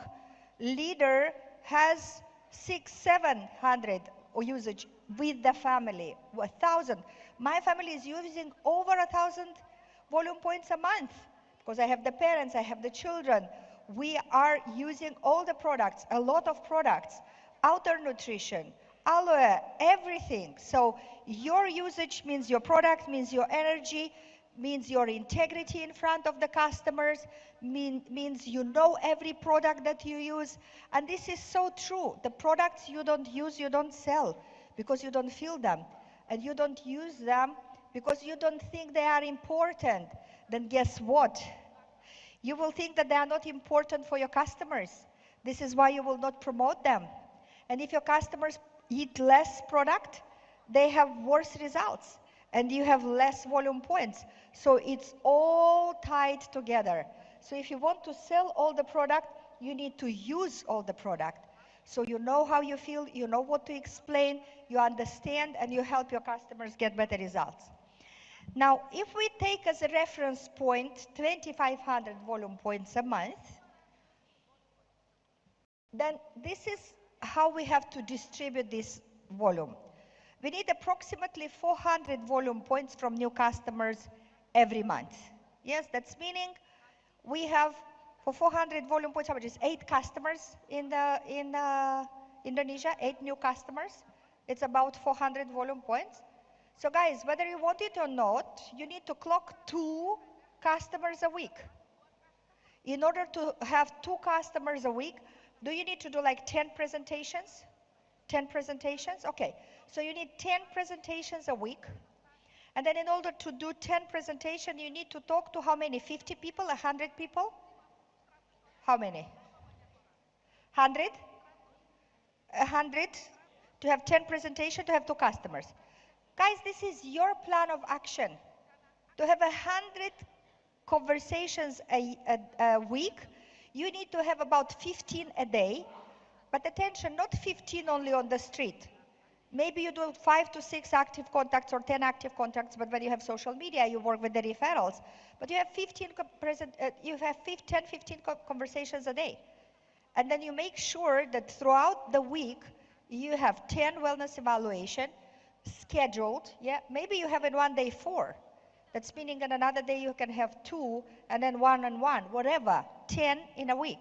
leader has 600-700 usage with the family, 1,000. My family is using over 1,000 volume points a month because I have the parents, I have the children. We are using all the products, a lot of products, outer nutrition, aloe, everything. So your usage means your product, means your energy, means your integrity in front of the customers, means you know every product that you use. And this is so true. The products you don't use, you don't sell because you don't feel them. And you don't use them because you don't think they are important. Then guess what? You will think that they are not important for your customers. This is why you will not promote them. And if your customers eat less product, they have worse results. And you have less volume points. So it's all tied together. So if you want to sell all the product, you need to use all the product. So you know how you feel, you know what to explain, you understand, and you help your customers get better results. Now, if we take as a reference point 2,500 volume points a month, then this is how we have to distribute this volume. We need approximately 400 volume points from new customers every month. Yes, that's meaning we have for 400 volume points, which is 8 customers in Indonesia, 8 new customers. It's about 400 volume points. So guys, whether you want it or not, you need to clock 2 customers a week. In order to have 2 customers a week, do you need to do like 10 presentations? 10 presentations? Okay. So you need 10 presentations a week. And then in order to do 10 presentations, you need to talk to how many? 50 people, 100 people? How many? 100? 100 to have 10 presentations, to have 2 customers. Guys, this is your plan of action. To have 100 conversations a week, you need to have about 15 a day. But attention, not 15 only on the street. Maybe you do 5 to 6 active contacts or 10 active contacts, but when you have social media, you work with the referrals. But you have 10, 15 conversations a day. And then you make sure that throughout the week, you have 10 wellness evaluation scheduled. Yeah, maybe you have in one day 4. That's meaning in another day you can have 2, and then 1 and 1, whatever, 10 in a week.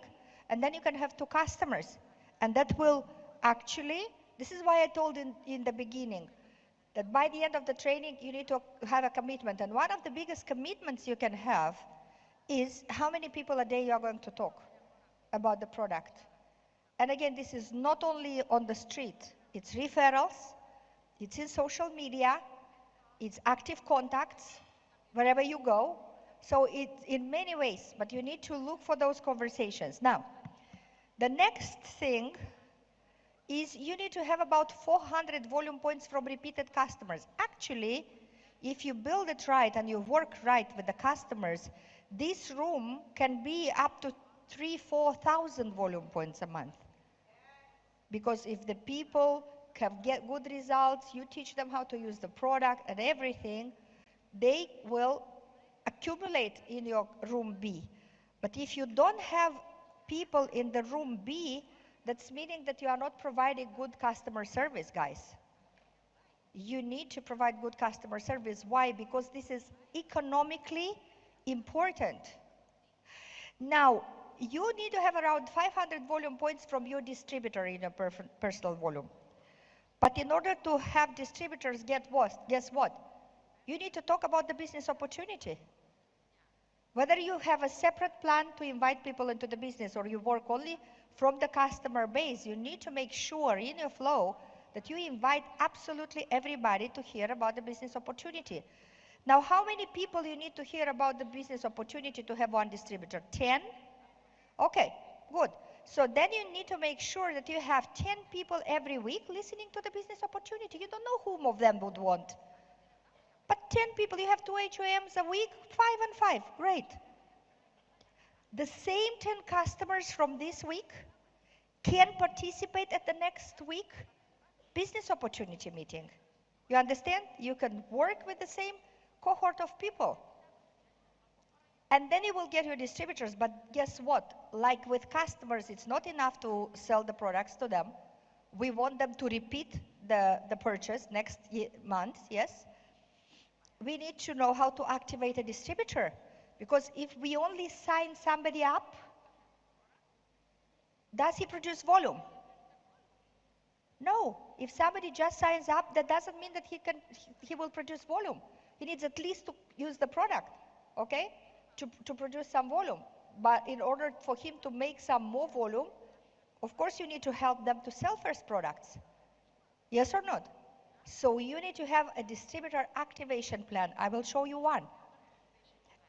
And then you can have 2 customers. And that will actually, this is why I told in the beginning, that by the end of the training, you need to have a commitment. And one of the biggest commitments you can have is how many people a day you are going to talk about the product. And again, this is not only on the street, it's referrals, it's in social media, it's active contacts, wherever you go. So it's in many ways, but you need to look for those conversations. Now, the next thing is you need to have about 400 volume points from repeated customers. Actually, if you build it right and you work right with the customers, this room can be up to 3,000-4,000 volume points a month. Because if the people can get good results, you teach them how to use the product and everything, they will accumulate in your room B. But if you don't have people in the room B, that's meaning that you are not providing good customer service, guys. You need to provide good customer service. Why? Because this is economically important. Now, you need to have around 500 volume points from your distributor in a personal volume. But in order to have distributors guess what? You need to talk about the business opportunity. Whether you have a separate plan to invite people into the business or you work only from the customer base, you need to make sure in your flow that you invite absolutely everybody to hear about the business opportunity. Now, how many people you need to hear about the business opportunity to have one distributor? 10? Okay, good. So then you need to make sure that you have 10 people every week listening to the business opportunity. You don't know whom of them would want. But 10 people, you have 2 HOMs a week, 5 and 5, great. The same 10 customers from this week can participate at the next week business opportunity meeting. You understand? You can work with the same cohort of people. And then you will get your distributors, but guess what? Like with customers, it's not enough to sell the products to them. We want them to repeat the purchase next month, yes? We need to know how to activate a distributor. Because if we only sign somebody up, does he produce volume? No. If somebody just signs up, that doesn't mean that he will produce volume. He needs at least to use the product, okay, to produce some volume. But in order for him to make some more volume, of course you need to help them to sell first products. Yes or not? So you need to have a distributor activation plan. I will show you one.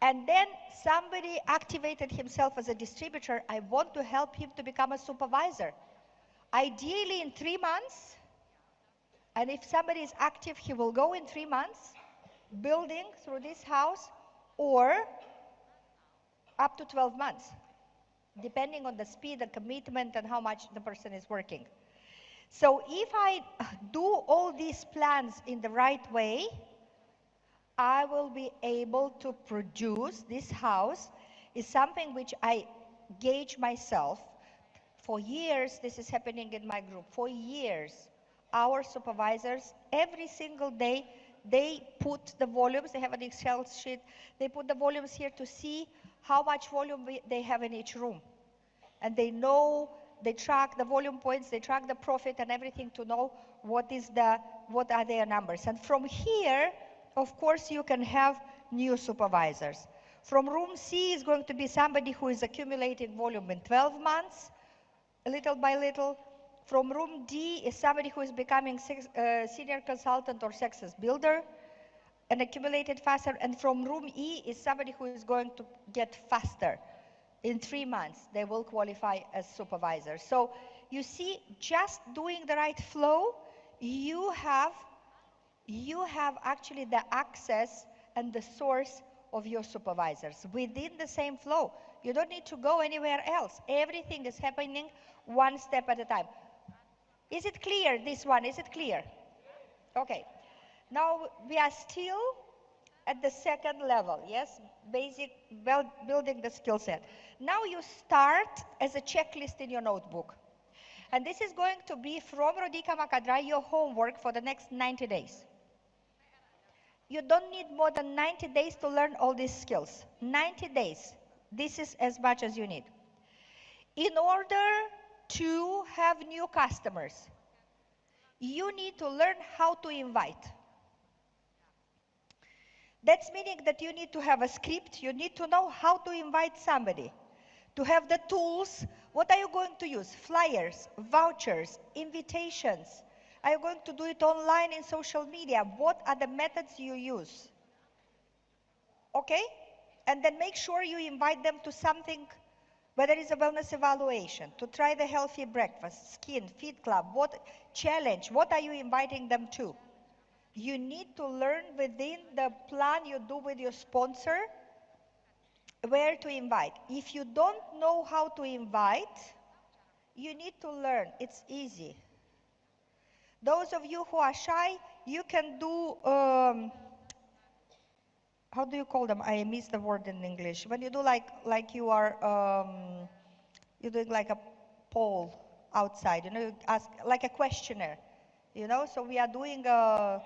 And then somebody activated himself as a distributor. I want to help him to become a supervisor. Ideally in 3 months. And if somebody is active, he will go in 3 months, building through this house, or up to 12 months, depending on the speed, the commitment, and how much the person is working. So if I do all these plans in the right way, I will be able to produce this house. Is something which I gauge myself. For years, this is happening in my group. For years, our supervisors, every single day, they put the volumes, they have an Excel sheet, they put the volumes here to see how much volume they have in each room. And they know, they track the volume points, they track the profit and everything to know what are their numbers. And from here, of course, you can have new supervisors. From room C is going to be somebody who is accumulating volume in 12 months, little by little. From room D is somebody who is becoming senior consultant or success builder and accumulated faster. And from room E is somebody who is going to get faster. In 3 months, they will qualify as supervisors. So you see, just doing the right flow, you have actually the access and the source of your supervisors within the same flow. You don't need to go anywhere else. Everything is happening one step at a time. Is it clear, this one? Is it clear? Okay. Now we are still at the second level, yes? Basic, building the skill set. Now you start as a checklist in your notebook. And this is going to be from Rodica Macadra, your homework for the next 90 days. You don't need more than 90 days to learn all these skills. 90 days. This is as much as you need. In order to have new customers, you need to learn how to invite. That's meaning that you need to have a script, you need to know how to invite somebody, to have the tools. What are you going to use? Flyers, vouchers, invitations. Are you going to do it online in social media? What are the methods you use? Okay? And then make sure you invite them to something, whether it's a wellness evaluation, to try the healthy breakfast, skin, feed club, what challenge, what are you inviting them to? You need to learn within the plan you do with your sponsor where to invite. If you don't know how to invite, you need to learn. It's easy. Those of you who are shy, you can do, how do you call them? I miss the word in English. When you do like you are, you're doing like a poll outside, you know, you ask like a questionnaire, you know, so we are doing a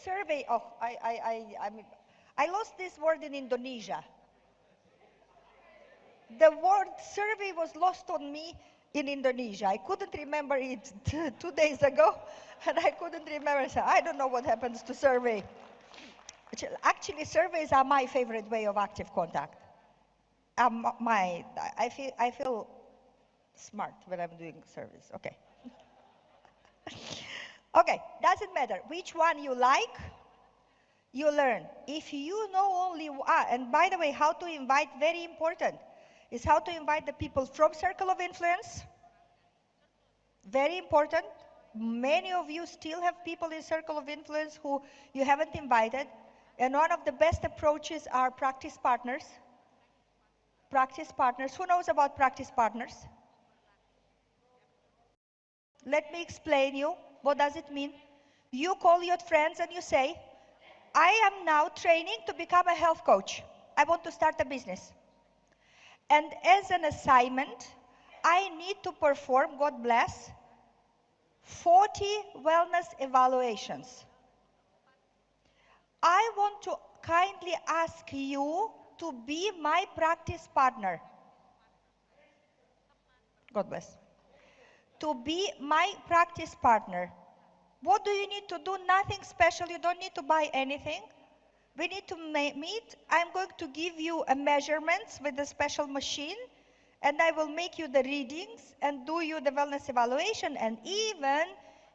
survey of, I lost this word in Indonesia. The word survey was lost on me in Indonesia. I couldn't remember it 2 days ago, and I couldn't remember. So I don't know what happens to survey. Actually, surveys are my favorite way of active contact. I feel smart when I'm doing surveys. Okay. Okay, doesn't matter which one you like. You learn. If you know only, and by the way, how to invite, very important, is how to invite the people from circle of influence. Very important. Many of you still have people in circle of influence who you haven't invited. And one of the best approaches are practice partners. Practice partners. Who knows about practice partners? Let me explain you. What does it mean? You call your friends and you say, I am now training to become a health coach. I want to start a business. And as an assignment, I need to perform, God bless, 40 wellness evaluations. I want to kindly ask you to be my practice partner. God bless. To be my practice partner. What do you need to do? Nothing special. You don't need to buy anything. We need to meet. I'm going to give you a measurements with a special machine, and I will make you the readings and do you the wellness evaluation, and even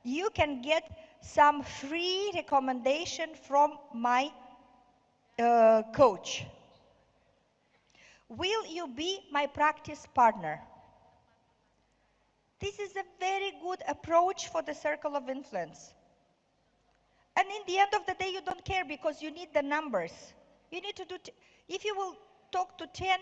you can get some free recommendation from my coach. Will you be my practice partner? This is a very good approach for the circle of influence. And in the end of the day, you don't care because you need the numbers. You need to do, if you will talk to 10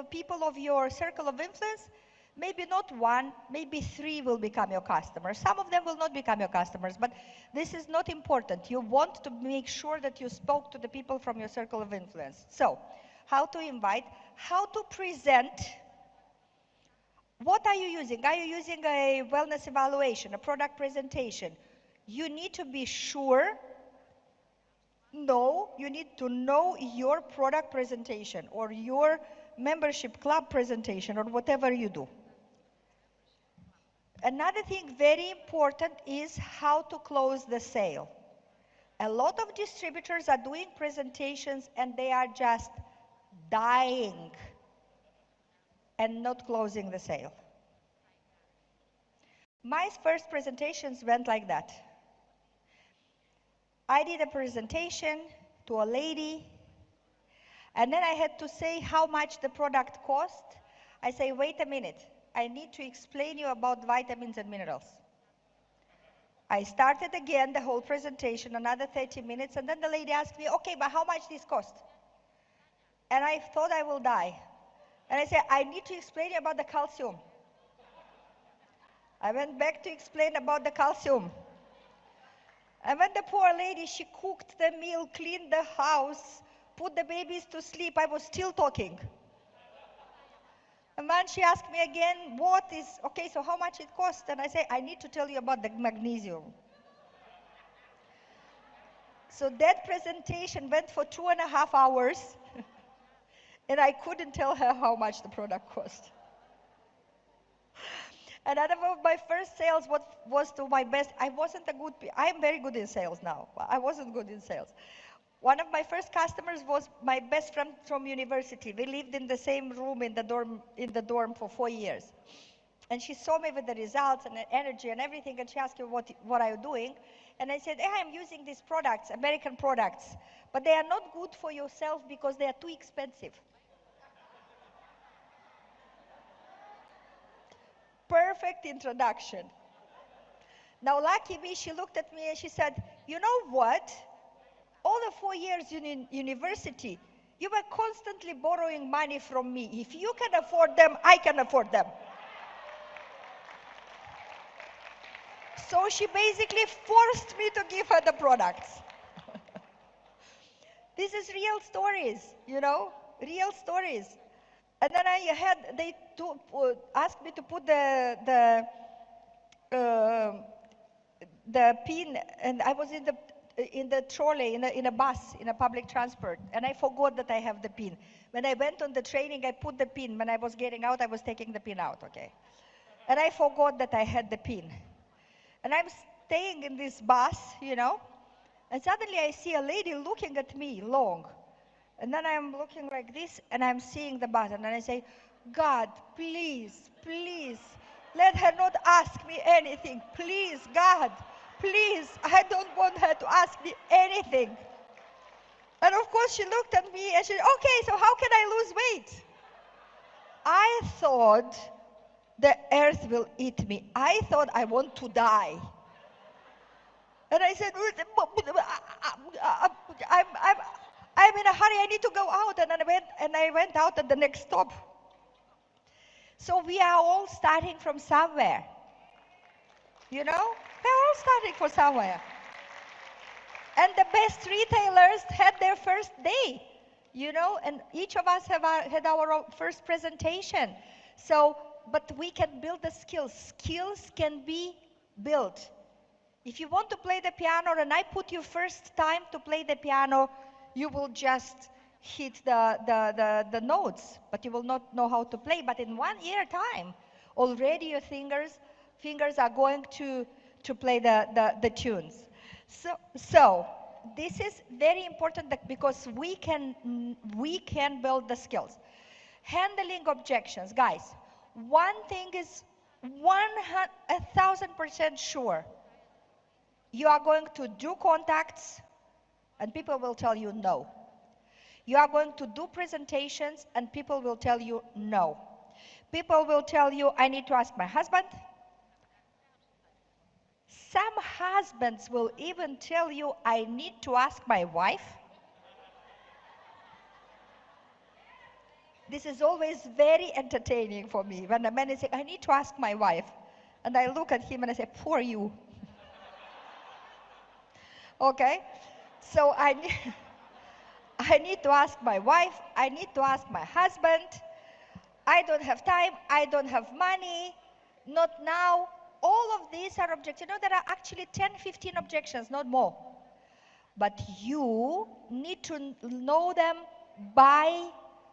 people of your circle of influence, maybe not one, maybe 3 will become your customers. Some of them will not become your customers, but this is not important. You want to make sure that you spoke to the people from your circle of influence. So, how to invite, how to present. What are you using? Are you using a wellness evaluation, a product presentation? You need to be sure, you need to know your product presentation or your membership club presentation or whatever you do. Another thing very important is how to close the sale. A lot of distributors are doing presentations and they are just dying and not closing the sale. My first presentations went like that. I did a presentation to a lady. And then I had to say how much the product cost. I say, wait a minute, I need to explain you about vitamins and minerals. I started again the whole presentation, another 30 minutes, and then the lady asked me, okay, but how much this cost? And I thought I will die. And I said, I need to explain you about the calcium. I went back to explain about the calcium. And when the poor lady, she cooked the meal, cleaned the house, put the babies to sleep, I was still talking. And then she asked me again, okay, so how much it costs? And I say, I need to tell you about the magnesium. So that presentation went for 2.5 hours, and I couldn't tell her how much the product cost. And out of my first sales, what was to my best, I am very good in sales now. I wasn't good in sales. One of my first customers was my best friend from university. We lived in the same room in the dorm for 4 years. And she saw me with the results and the energy and everything, and she asked me, what are you doing? And I said, I'm using these products, American products, but they are not good for yourself because they are too expensive. Perfect introduction. Now, lucky me, she looked at me and she said, you know what? All the 4 years in university, you were constantly borrowing money from me. If you can afford them, I can afford them. So she basically forced me to give her the products. This is real stories, real stories. And then they asked me to put the pin, and I was in the trolley, in a bus, in a public transport, and I forgot that I have the pin. When I went on the training, I put the pin. When I was getting out, I was taking the pin out, okay? And I forgot that I had the pin. And I'm staying in this bus, and suddenly I see a lady looking at me long. And then I'm looking like this, and I'm seeing the button, and I say, God, please, please, let her not ask me anything. Please, God, please, I don't want her to ask me anything. And of course, she looked at me, and she said, okay, so how can I lose weight? I thought the earth will eat me. I thought I want to die. And I said, I'm in a hurry, I need to go out. And I went out at the next stop. So we are all starting from somewhere. We're all starting from somewhere. And the best retailers had their first day, and each of us had our first presentation. But we can build the skills. Skills can be built. If you want to play the piano and I put you first time to play the piano, you will just hit the notes, but you will not know how to play. But in 1 year time, already your fingers are going to play the tunes. So this is very important because we can build the skills. Handling objections, guys. One thing is 1,000% sure. You are going to do contacts and people will tell you no. You are going to do presentations and people will tell you no. People will tell you, I need to ask my husband. Some husbands will even tell you, I need to ask my wife. This is always very entertaining for me when a man is saying, I need to ask my wife. And I look at him and I say, poor you. Okay? So I need to ask my wife, I need to ask my husband, I don't have time, I don't have money, not now. All of these are objections. There are actually 10, 15 objections, not more. But you need to know them by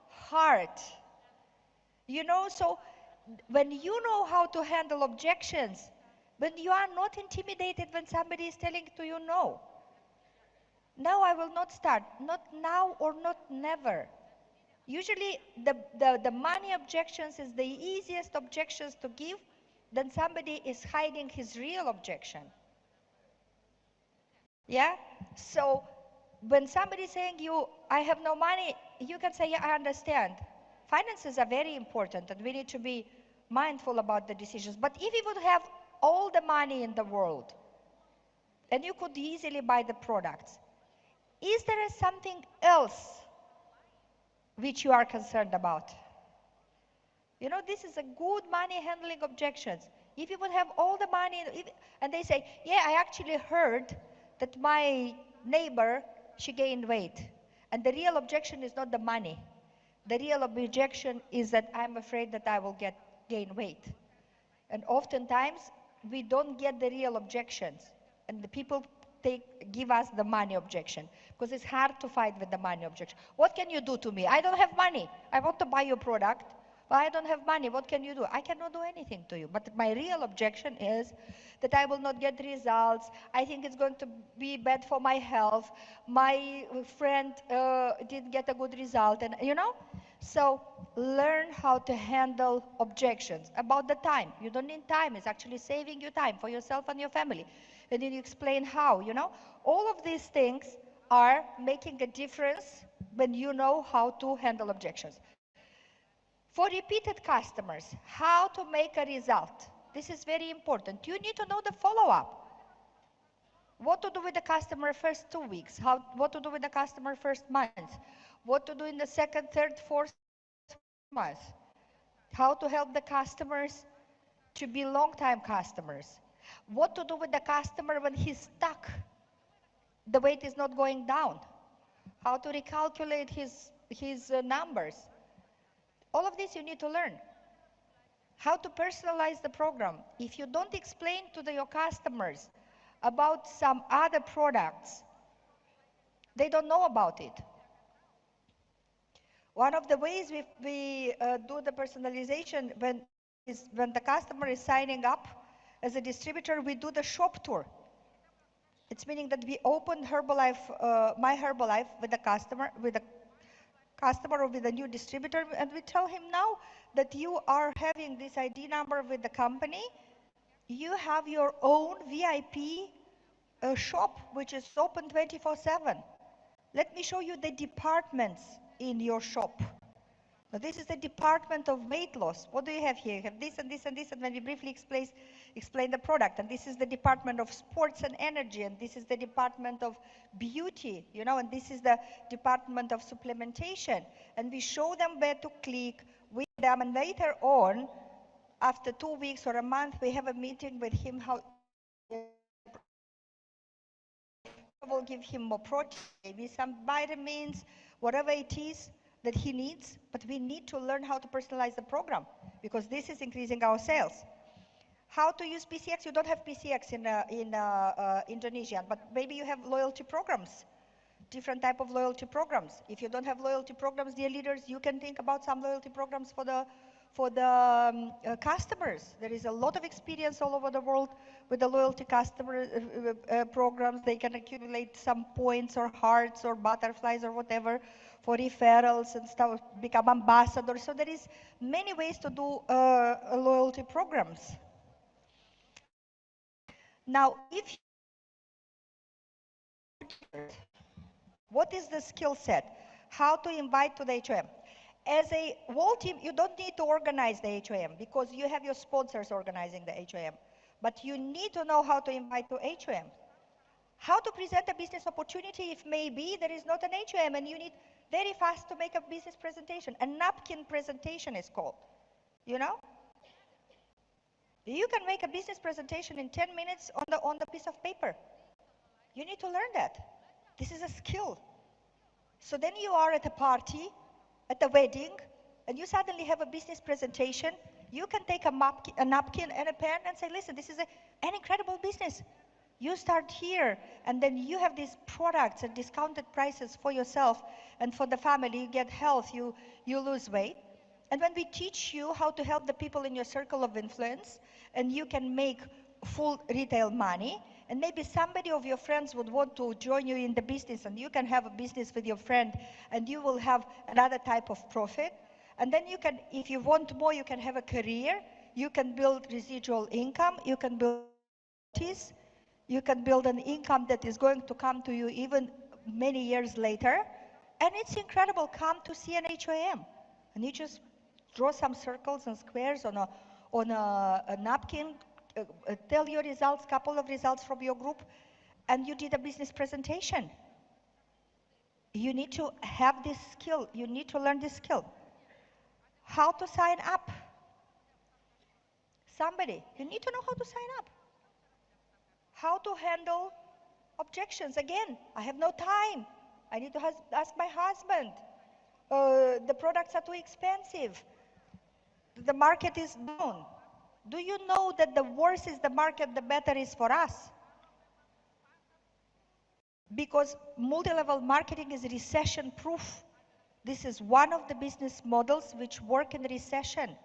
heart. So when you know how to handle objections, when you are not intimidated when somebody is telling to you no. No, I will not start. Not now or not never. Usually the money objections is the easiest objections to give. Then somebody is hiding his real objection. Yeah? So when somebody is saying I have no money, you can say, yeah, I understand. Finances are very important and we need to be mindful about the decisions. But if you would have all the money in the world and you could easily buy the products, is there something else which you are concerned about? You know, this is a good money handling objections. If you would have all the money, and they say, yeah, I actually heard that my neighbor, she gained weight. And the real objection is not the money. The real objection is that I'm afraid that I will gain weight. And oftentimes, we don't get the real objections. And the people give us the money objection. Because it's hard to fight with the money objection. What can you do to me? I don't have money. I want to buy your product, but I don't have money. What can you do? I cannot do anything to you. But my real objection is that I will not get results. I think it's going to be bad for my health. My friend didn't get a good result. And you know? So learn how to handle objections. About the time. You don't need time. It's actually saving you time for yourself and your family. And then you explain how, you know. All of these things are making a difference when you know how to handle objections. For repeated customers, how to make a result. This is very important. You need to know the follow-up. What to do with the customer first 2 weeks, what to do with the customer first month, what to do in the second, third, fourth month, how to help the customers to be long-time customers, what to do with the customer when he's stuck, the weight is not going down, how to recalculate his numbers. All of this you need to learn. How to personalize the program. If you don't explain to your customers about some other products, they don't know about it. One of the ways we do the personalization when the customer is signing up as a distributor, we do the shop tour. It's meaning that we open Herbalife, my Herbalife with the customer or with a new distributor, and we tell him now that you are having this ID number with the company, you have your own VIP shop, which is open 24/7. Let me show you the departments in your shop. Now, this is the department of weight loss. What do you have here? You have this and this and this, and when we briefly explain the product. And this is the department of sports and energy, and this is the department of beauty, you know, and this is the department of supplementation. And we show them where to click with them, and later on, after 2 weeks or a month, we have a meeting with him how will give him more protein, maybe some vitamins, whatever it is that he needs, but we need to learn how to personalize the program because this is increasing our sales. How to use PCX? You don't have PCX in Indonesia, but maybe you have loyalty programs, different type of loyalty programs. If you don't have loyalty programs, dear leaders, you can think about some loyalty programs for the customers. There is a lot of experience all over the world with the loyalty customer programs. They can accumulate some points or hearts or butterflies or whatever for referrals and stuff, become ambassadors. So there is many ways to do loyalty programs. Now, what is the skill set? How to invite to the HOM? As a whole team, you don't need to organize the HOM because you have your sponsors organizing the HOM. But you need to know how to invite to HOM. How to present a business opportunity if maybe there is not an HOM and you need very fast to make a business presentation. A napkin presentation is called, you know? You can make a business presentation in 10 minutes on the piece of paper. You need to learn that. This is a skill. So then you are at a party, at a wedding, and you suddenly have a business presentation. You can take a napkin and a pen and say, listen, this is an incredible business. You start here, and then you have these products at discounted prices for yourself and for the family. You get health, you lose weight. And when we teach you how to help the people in your circle of influence, and you can make full retail money, and maybe somebody of your friends would want to join you in the business, and you can have a business with your friend, and you will have another type of profit. And then you can, if you want more, you can have a career, you can build residual income, you can build royalties, you can build an income that is going to come to you even many years later. And it's incredible. Come to see an HOM. And you just draw some circles and squares on a napkin, tell your results, couple of results from your group, and you did a business presentation. You need to have this skill. You need to learn this skill. How to sign up. Somebody, you need to know how to sign up. How to handle objections. Again, I have no time. I need to ask my husband. The products are too expensive. The market is down. Do you know that the worse is the market, the better is for us? Because multi-level marketing is recession proof. This is one of the business models which work in recession.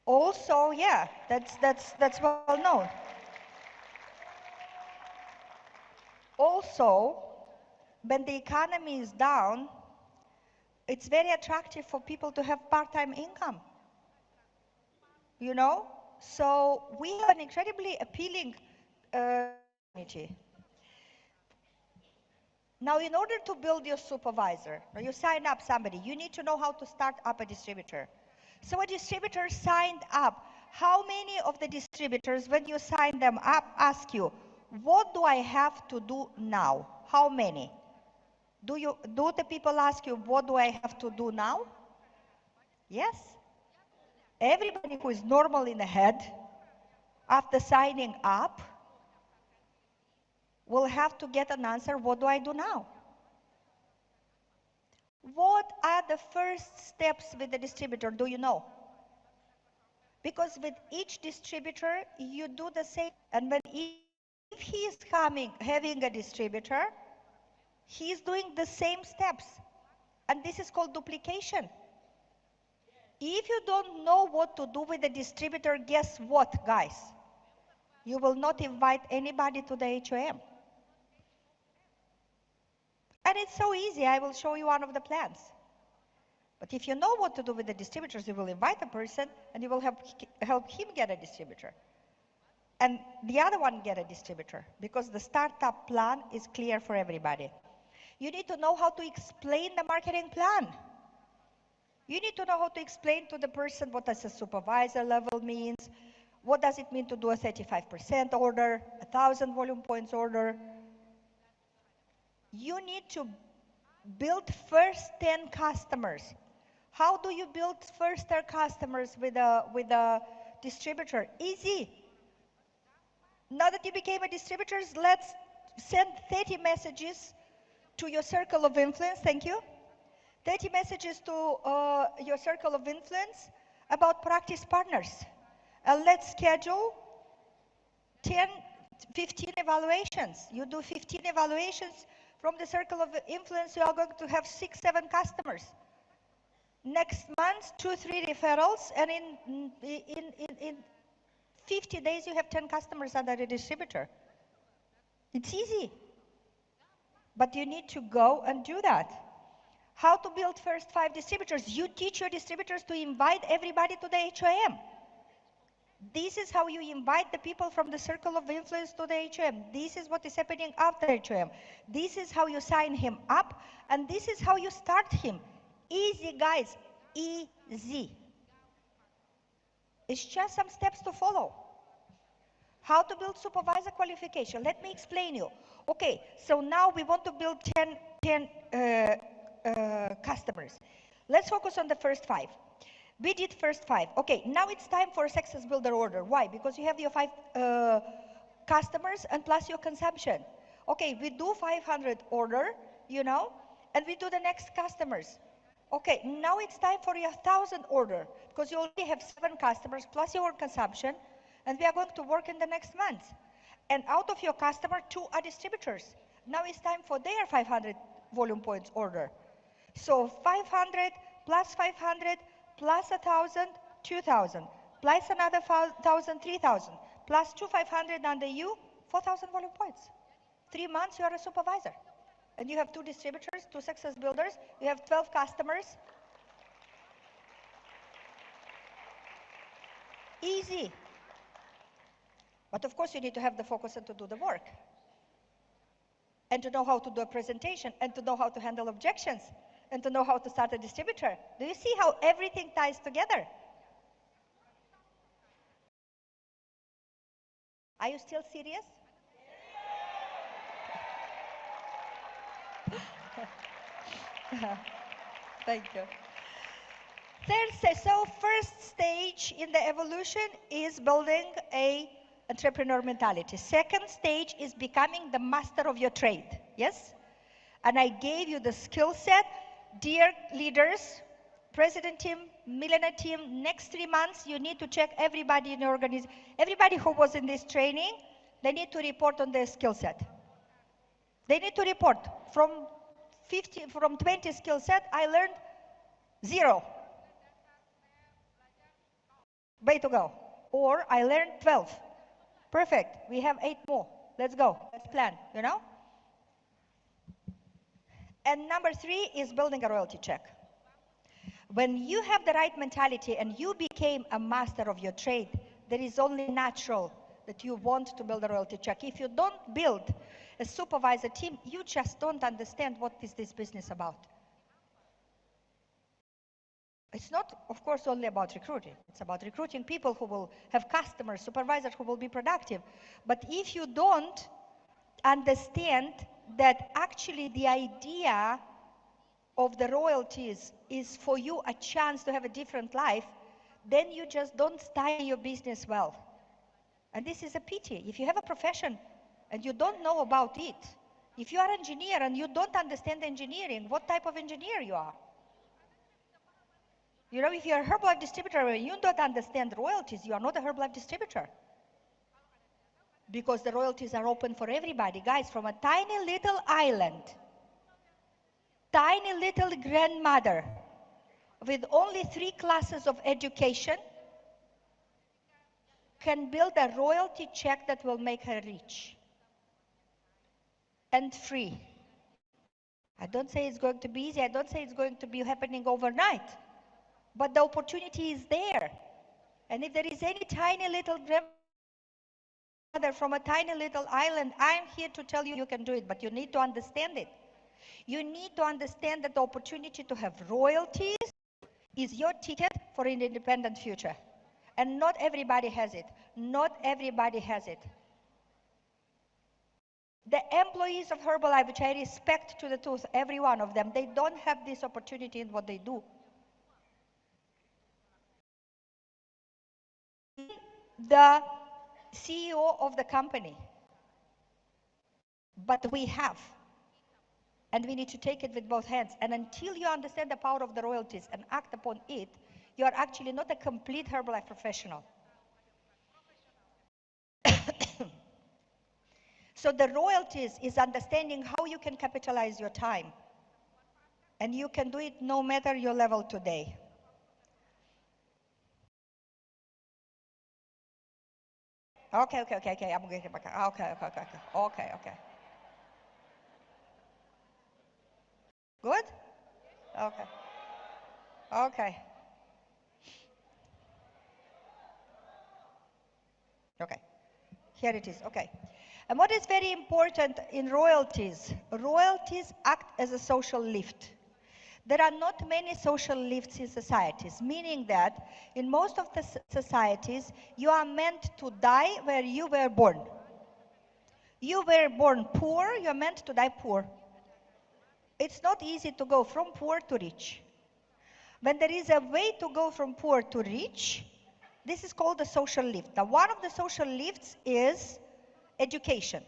Also, yeah, that's well known. Also, when the economy is down, it's very attractive for people to have part-time income. You know? So we have an incredibly appealing opportunity. Now, in order to build your supervisor, or you sign up somebody, you need to know how to start up a distributor. So a distributor signed up. How many of the distributors, when you sign them up, ask you, what do I have to do now? How many? Do the people ask you, what do I have to do now? Yes. Everybody who is normal in the head, after signing up, will have to get an answer, what do I do now? What are the first steps with the distributor, do you know? Because with each distributor, you do the same. And if he is having a distributor, he is doing the same steps. And this is called duplication. If you don't know what to do with the distributor, guess what, guys? You will not invite anybody to the HOM. And it's so easy. I will show you one of the plans. But if you know what to do with the distributors, you will invite a person and you will help him get a distributor. And the other one get a distributor, because the startup plan is clear for everybody. You need to know how to explain the marketing plan. You need to know how to explain to the person what does a supervisor level means, what does it mean to do a 35% order, 1,000 volume points order. You need to build first 10 customers. How do you build first 10 customers with a distributor? Easy. Now that you became a distributor, let's send 30 messages to your circle of influence. Thank you. 30 messages to your circle of influence about practice partners. And let's schedule 15 evaluations. You do 15 evaluations from the circle of influence, you are going to have 6, 7 customers. Next month, 2, 3 referrals, and in 50 days, you have 10 customers under a distributor. It's easy. But you need to go and do that. How to build first 5 distributors? You teach your distributors to invite everybody to the HOM. This is how you invite the people from the circle of influence to the HOM. This is what is happening after HOM. This is how you sign him up, and this is how you start him. Easy, guys, easy. It's just some steps to follow. How to build supervisor qualification. Let me explain you. Okay, so now we want to build 10 customers. Let's focus on the first 5. We did first 5. Okay, now it's time for a success builder order. Why? Because you have your 5 customers and plus your consumption. Okay, we do 500 order, you know, and we do the next customers. Okay, now it's time for your 1,000 order, because you already have 7 customers plus your consumption, and we are going to work in the next month. And out of your customer, 2 are distributors. Now it's time for their 500 volume points order. So 500 plus 500 plus 1,000, 2,000, plus another 1,000, 3,000, plus 2 500 under you, 4,000 volume points. 3 months you are a supervisor. And you have 2 distributors, 2 success builders, you have 12 customers. Easy. But of course you need to have the focus and to do the work. and to know how to do a presentation, and to know how to handle objections, and to know how to start a distributor. Do you see how everything ties together? Are you still serious? Thank you. So first stage in the evolution is building a entrepreneur mentality. Second stage is becoming the master of your trade. Yes? And I gave you the skill set. Dear leaders, president team, millionaire team, next 3 months you need to check everybody in your organization. Everybody who was in this training, they need to report on their skill set. They need to report. From 20 skill set, I learned 0. Way to go. Or I learned 12. Perfect. We have 8 more. Let's go. Let's plan, you know? And number 3 is building a royalty check. When you have the right mentality and you became a master of your trade, there is only natural that you want to build a royalty check. If you don't build a supervisor team, you just don't understand what is this business about. It's not, of course, only about recruiting. It's about recruiting people who will have customers, supervisors who will be productive. But if you don't understand that actually the idea of the royalties is for you a chance to have a different life, then you just don't study your business well. And this is a pity. If you have a profession and you don't know about it, if you are an engineer and you don't understand engineering, what type of engineer you are? You know, if you're a Herbalife distributor and you don't understand royalties, you are not a Herbalife distributor. Because the royalties are open for everybody. Guys, from a tiny little island, tiny little grandmother with only 3 classes of education can build a royalty check that will make her rich and free. I don't say it's going to be easy. I don't say it's going to be happening overnight. But the opportunity is there. And if there is any tiny little grandmother from a tiny little island, I'm here to tell you you can do it, but you need to understand it. You need to understand that the opportunity to have royalties is your ticket for an independent future. And not everybody has it. Not everybody has it. The employees of Herbalife, which I respect to the tooth, every one of them, they don't have this opportunity in what they do. The CEO of the company. But we have. And we need to take it with both hands. And until you understand the power of the royalties and act upon it, you are actually not a complete Herbalife professional. So the royalties is understanding how you can capitalize your time. And you can do it no matter your level today. Okay. I'm going to back. Okay. Good? Okay. Here it is. Okay. And what is very important in royalties? Royalties act as a social lift. There are not many social lifts in societies, meaning that in most of the societies, you are meant to die where you were born. You were born poor, you're meant to die poor. It's not easy to go from poor to rich. When there is a way to go from poor to rich, this is called the social lift. Now, one of the social lifts is education.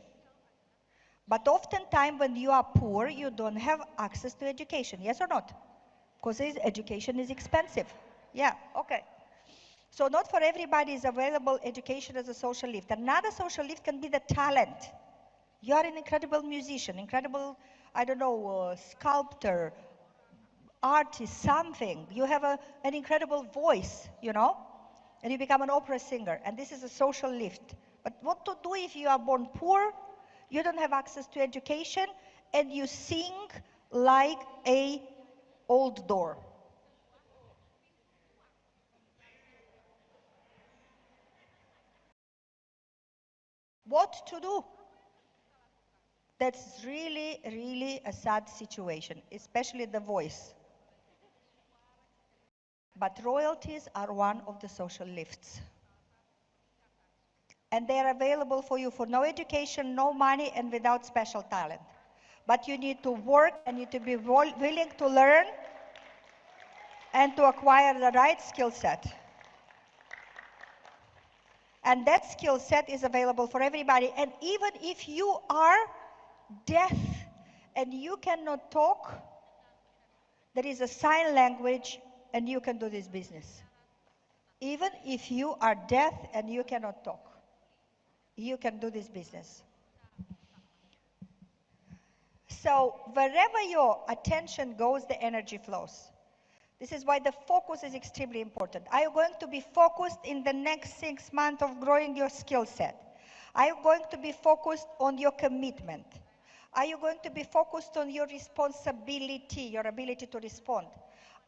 But oftentimes when you are poor, you don't have access to education, yes or not? Because education is expensive. Yeah, okay. So not for everybody is available education as a social lift. Another social lift can be the talent. You are an incredible musician, incredible, I don't know, sculptor, artist, something. You have an incredible voice, you know, and you become an opera singer, and this is a social lift. But what to do if you are born poor, you don't have access to education, and you sing like a old door? What to do? That's really, really a sad situation, especially the voice. But royalties are one of the social lifts. And they are available for you for no education, no money, and without special talent. But you need to work and you need to be willing to learn and to acquire the right skill set. And that skill set is available for everybody. And even if you are deaf and you cannot talk, there is a sign language and you can do this business. Even if you are deaf and you cannot talk, you can do this business. So wherever your attention goes, the energy flows. This is why the focus is extremely important. Are you going to be focused in the next 6 months of growing your skill set? Are you going to be focused on your commitment? Are you going to be focused on your responsibility, your ability to respond?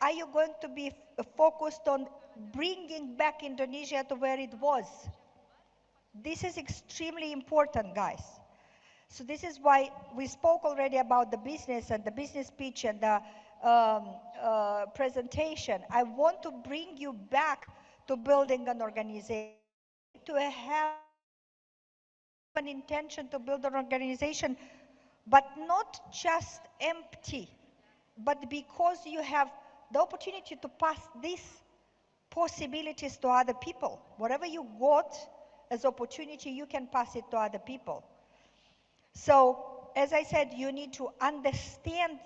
Are you going to be focused on bringing back Indonesia to where it was? This is extremely important, guys. So this is why we spoke already about the business and the business pitch and the presentation. I want to bring you back to building an organization, to have an intention to build an organization, but not just empty, but because you have the opportunity to pass these possibilities to other people. Whatever you got as opportunity, you can pass it to other people. So, as I said, you need to understand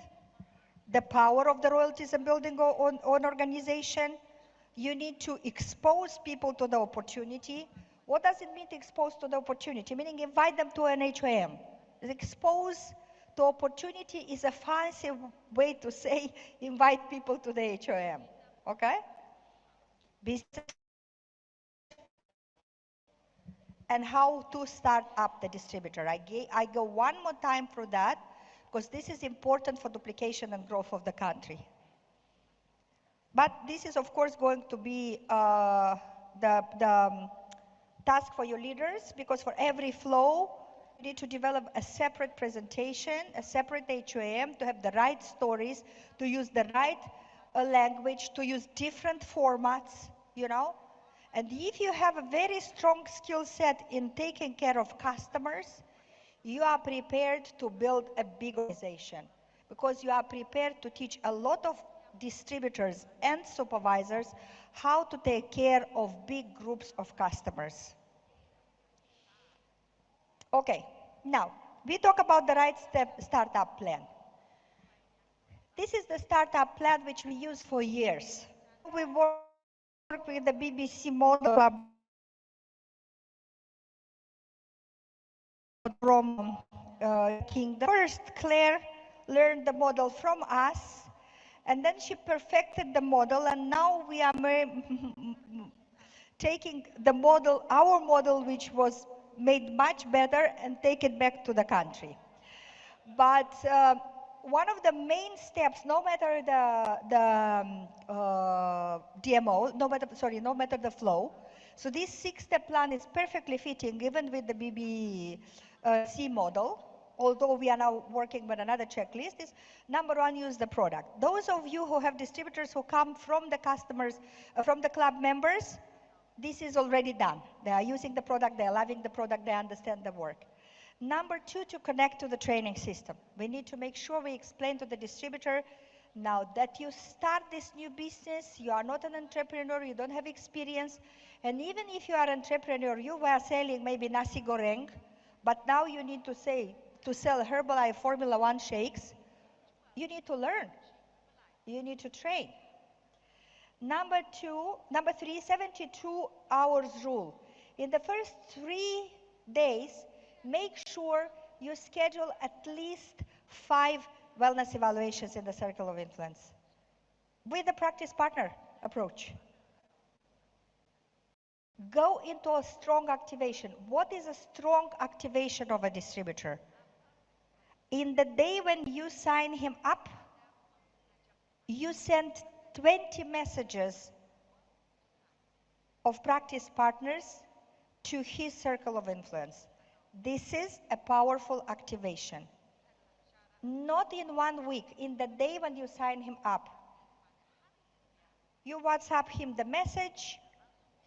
the power of the royalties and building on organization. You need to expose people to the opportunity. What does it mean to expose to the opportunity? Meaning invite them to an HOM. Expose to opportunity is a fancy way to say invite people to the HOM. Okay? Business and how to start up the distributor. I go one more time through that because this is important for duplication and growth of the country. But this is, of course, going to be the task for your leaders, because for every flow, you need to develop a separate presentation, a separate HOM, to have the right stories, to use the right language, to use different formats, you know. And if you have a very strong skill set in taking care of customers, you are prepared to build a big organization, because you are prepared to teach a lot of distributors and supervisors how to take care of big groups of customers. Okay, now we talk about the right startup plan. This is the startup plan which we use for years. We work with the BBC model from Kingdom. First, Claire learned the model from us, and then she perfected the model, and now we are taking the model, our model, which was made much better, and take it back to the country. But one of the main steps, no matter the DMO, no matter the flow, so this 6-step plan is perfectly fitting even with the BBC model, although we are now working with another checklist. Is number 1, use the product. Those of you who have distributors who come from the customers, from the club members, this is already done. They are using the product, they are loving the product, they understand the work. Number 2, to connect to the training system. We need to make sure we explain to the distributor, now that you start this new business, you are not an entrepreneur, you don't have experience, and even if you are an entrepreneur, you were selling maybe nasi goreng, but now you need to sell Herbalife Formula 1 shakes, you need to learn, you need to train. Number 3, 72 hours rule. In the first 3 days, make sure you schedule at least 5 wellness evaluations in the circle of influence with a practice partner approach. Go into a strong activation. What is a strong activation of a distributor? In the day when you sign him up, you send 20 messages of practice partners to his circle of influence. This is a powerful activation. Not in 1 week, in the day when you sign him up. You WhatsApp him the message,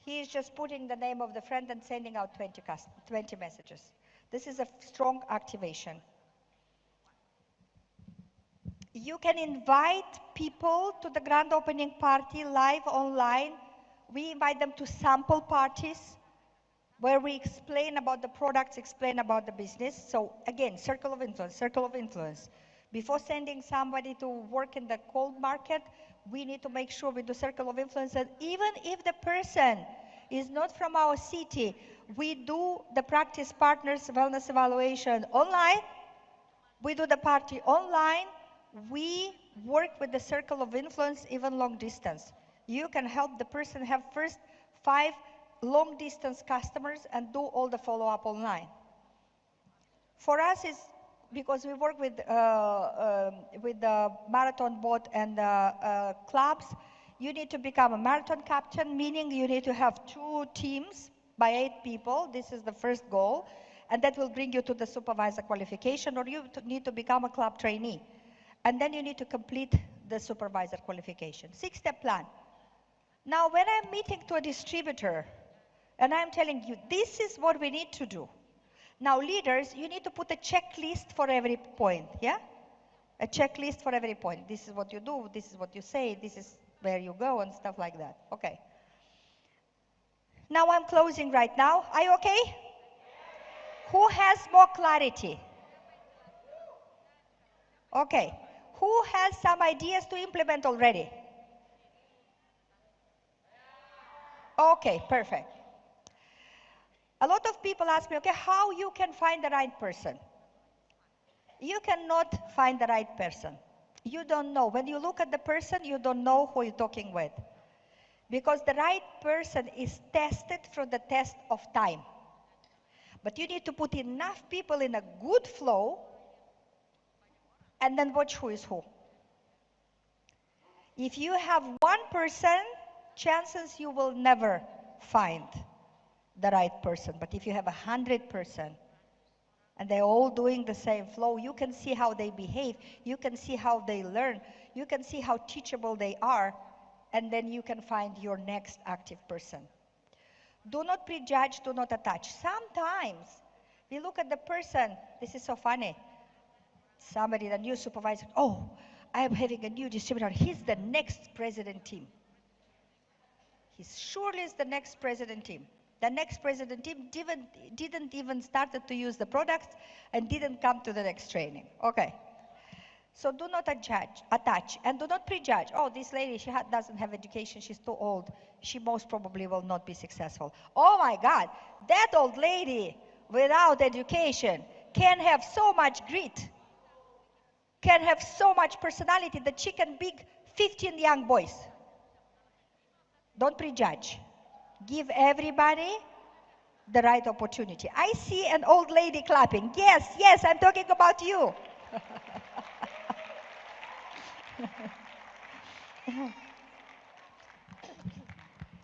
he is just putting the name of the friend and sending out 20 messages. This is a strong activation. You can invite people to the grand opening party live online. We invite them to sample parties where we explain about the products, explain about the business. So again, circle of influence, circle of influence. Before sending somebody to work in the cold market, we need to make sure we do circle of influence. And even if the person is not from our city, we do the practice partners wellness evaluation online. We do the party online. We work with the circle of influence, even long distance. You can help the person have first 5 long distance customers and do all the follow-up online. For us, it's because we work with the marathon boat and clubs. You need to become a marathon captain, meaning you need to have 2 teams by 8 people. This is the first goal. And that will bring you to the supervisor qualification, or you need to become a club trainee. And then you need to complete the supervisor qualification. 6-step plan. Now, when I'm meeting to a distributor, and I'm telling you, this is what we need to do. Now, leaders, you need to put a checklist for every point, yeah? A checklist for every point. This is what you do, this is what you say, this is where you go, and stuff like that. Okay. Now I'm closing right now. Are you okay? Who has more clarity? Okay. Who has some ideas to implement already? Okay, perfect. A lot of people ask me, okay, how you can find the right person? You cannot find the right person. You don't know. When you look at the person, you don't know who you're talking with. Because the right person is tested through the test of time. But you need to put enough people in a good flow and then watch who is who. If you have one person, chances you will never find the right person. But if you have 100% and they're all doing the same flow, you can see how they behave, you can see how they learn, you can see how teachable they are, and then you can find your next active person. Do not prejudge, do not attach. Sometimes we look at the person, this is so funny. Somebody, the new supervisor, oh, I am having a new distributor, he's the next president team. He surely is the next president team. The next president team didn't even started to use the products and didn't come to the next training. Okay. So do not attach, and do not prejudge. Oh, this lady, she doesn't have education, she's too old. She most probably will not be successful. Oh my God, that old lady without education can have so much grit, can have so much personality that she can beat 15 young boys. Don't prejudge. Give everybody the right opportunity. I see an old lady clapping. Yes, yes, I'm talking about you.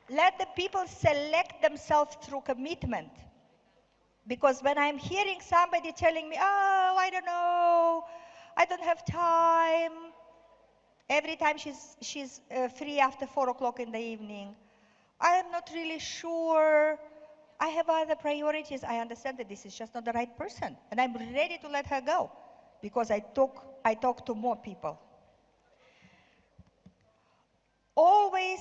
Let the people select themselves through commitment. Because when I'm hearing somebody telling me, oh, I don't know, I don't have time. Every time she's free after 4 o'clock in the evening. I am not really sure. I have other priorities. I understand that this is just not the right person. And I'm ready to let her go because I talk to more people. Always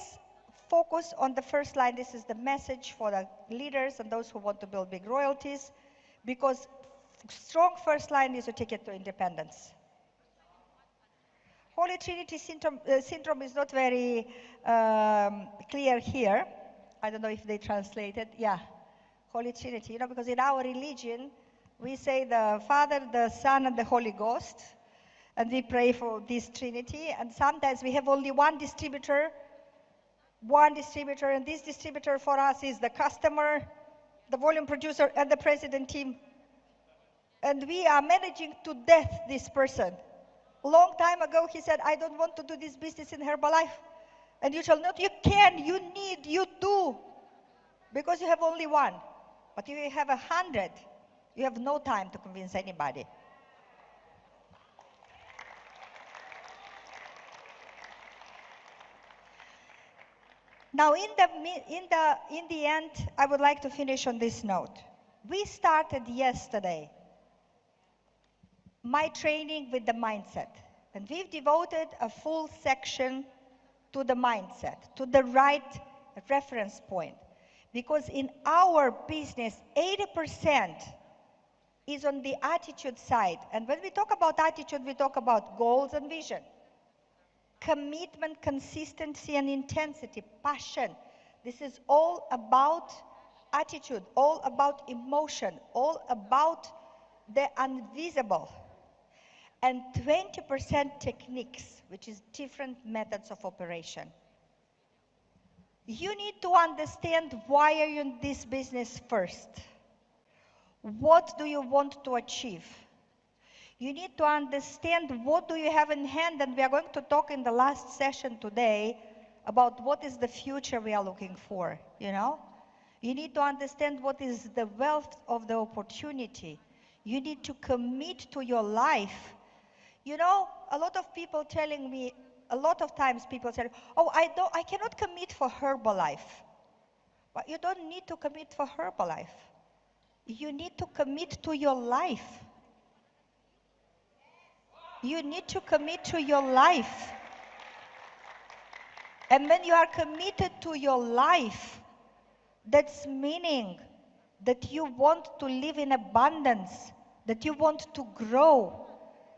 focus on the first line. This is the message for the leaders and those who want to build big royalties, because strong first line is a ticket to independence. Holy Trinity syndrome is not very clear here. I don't know if they translate it. Yeah, Holy Trinity. You know, because in our religion, we say the Father, the Son, and the Holy Ghost. And we pray for this Trinity. And sometimes we have only one distributor, and this distributor for us is the customer, the volume producer, and the president team. And we are managing to death this person. Long time ago, he said, I don't want to do this business in Herbalife. And you shall not, you can, you need, you do. Because you have only one. But if you have 100, you have no time to convince anybody. Now, in the end, I would like to finish on this note. We started yesterday my training with the mindset, and we've devoted a full section to the mindset, to the right reference point, because in our business, 80% is on the attitude side. And when we talk about attitude, we talk about goals and vision, commitment, consistency, and intensity, passion. This is all about attitude, all about emotion, all about the invisible. And 20% techniques, which is different methods of operation. You need to understand why are you in this business first. What do you want to achieve? You need to understand what do you have in hand, and we are going to talk in the last session today about what is the future we are looking for, you know? You need to understand what is the wealth of the opportunity. You need to commit to your life. You know, a lot of people telling me, a lot of times people say, oh, I cannot commit for Herbalife. But you don't need to commit for Herbalife. You need to commit to your life. You need to commit to your life. And when you are committed to your life, that's meaning that you want to live in abundance, that you want to grow,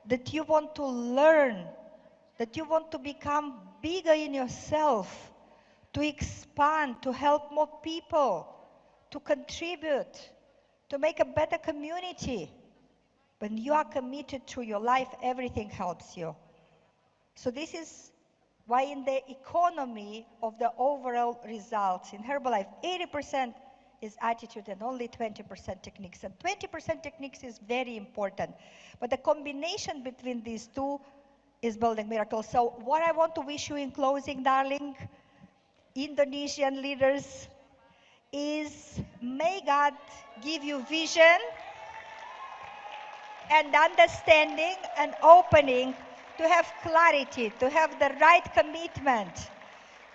that you want to learn, that you want to become bigger in yourself, to expand, to help more people, to contribute, to make a better community. When you are committed to your life, everything helps you. So this is why in the economy of the overall results in Herbalife, 80% is attitude and only 20% techniques. And 20% techniques is very important. But the combination between these two is building miracles. So what I want to wish you in closing, darling, Indonesian leaders, is may God give you vision and understanding and opening to have clarity, to have the right commitment,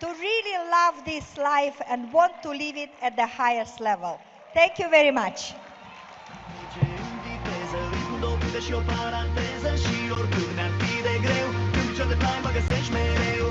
to really love this life and want to live it at the highest level. Thank you very much. Și o paranteză și oricât ne-ar fi de greu, când picioare de plai, mă găsești mereu.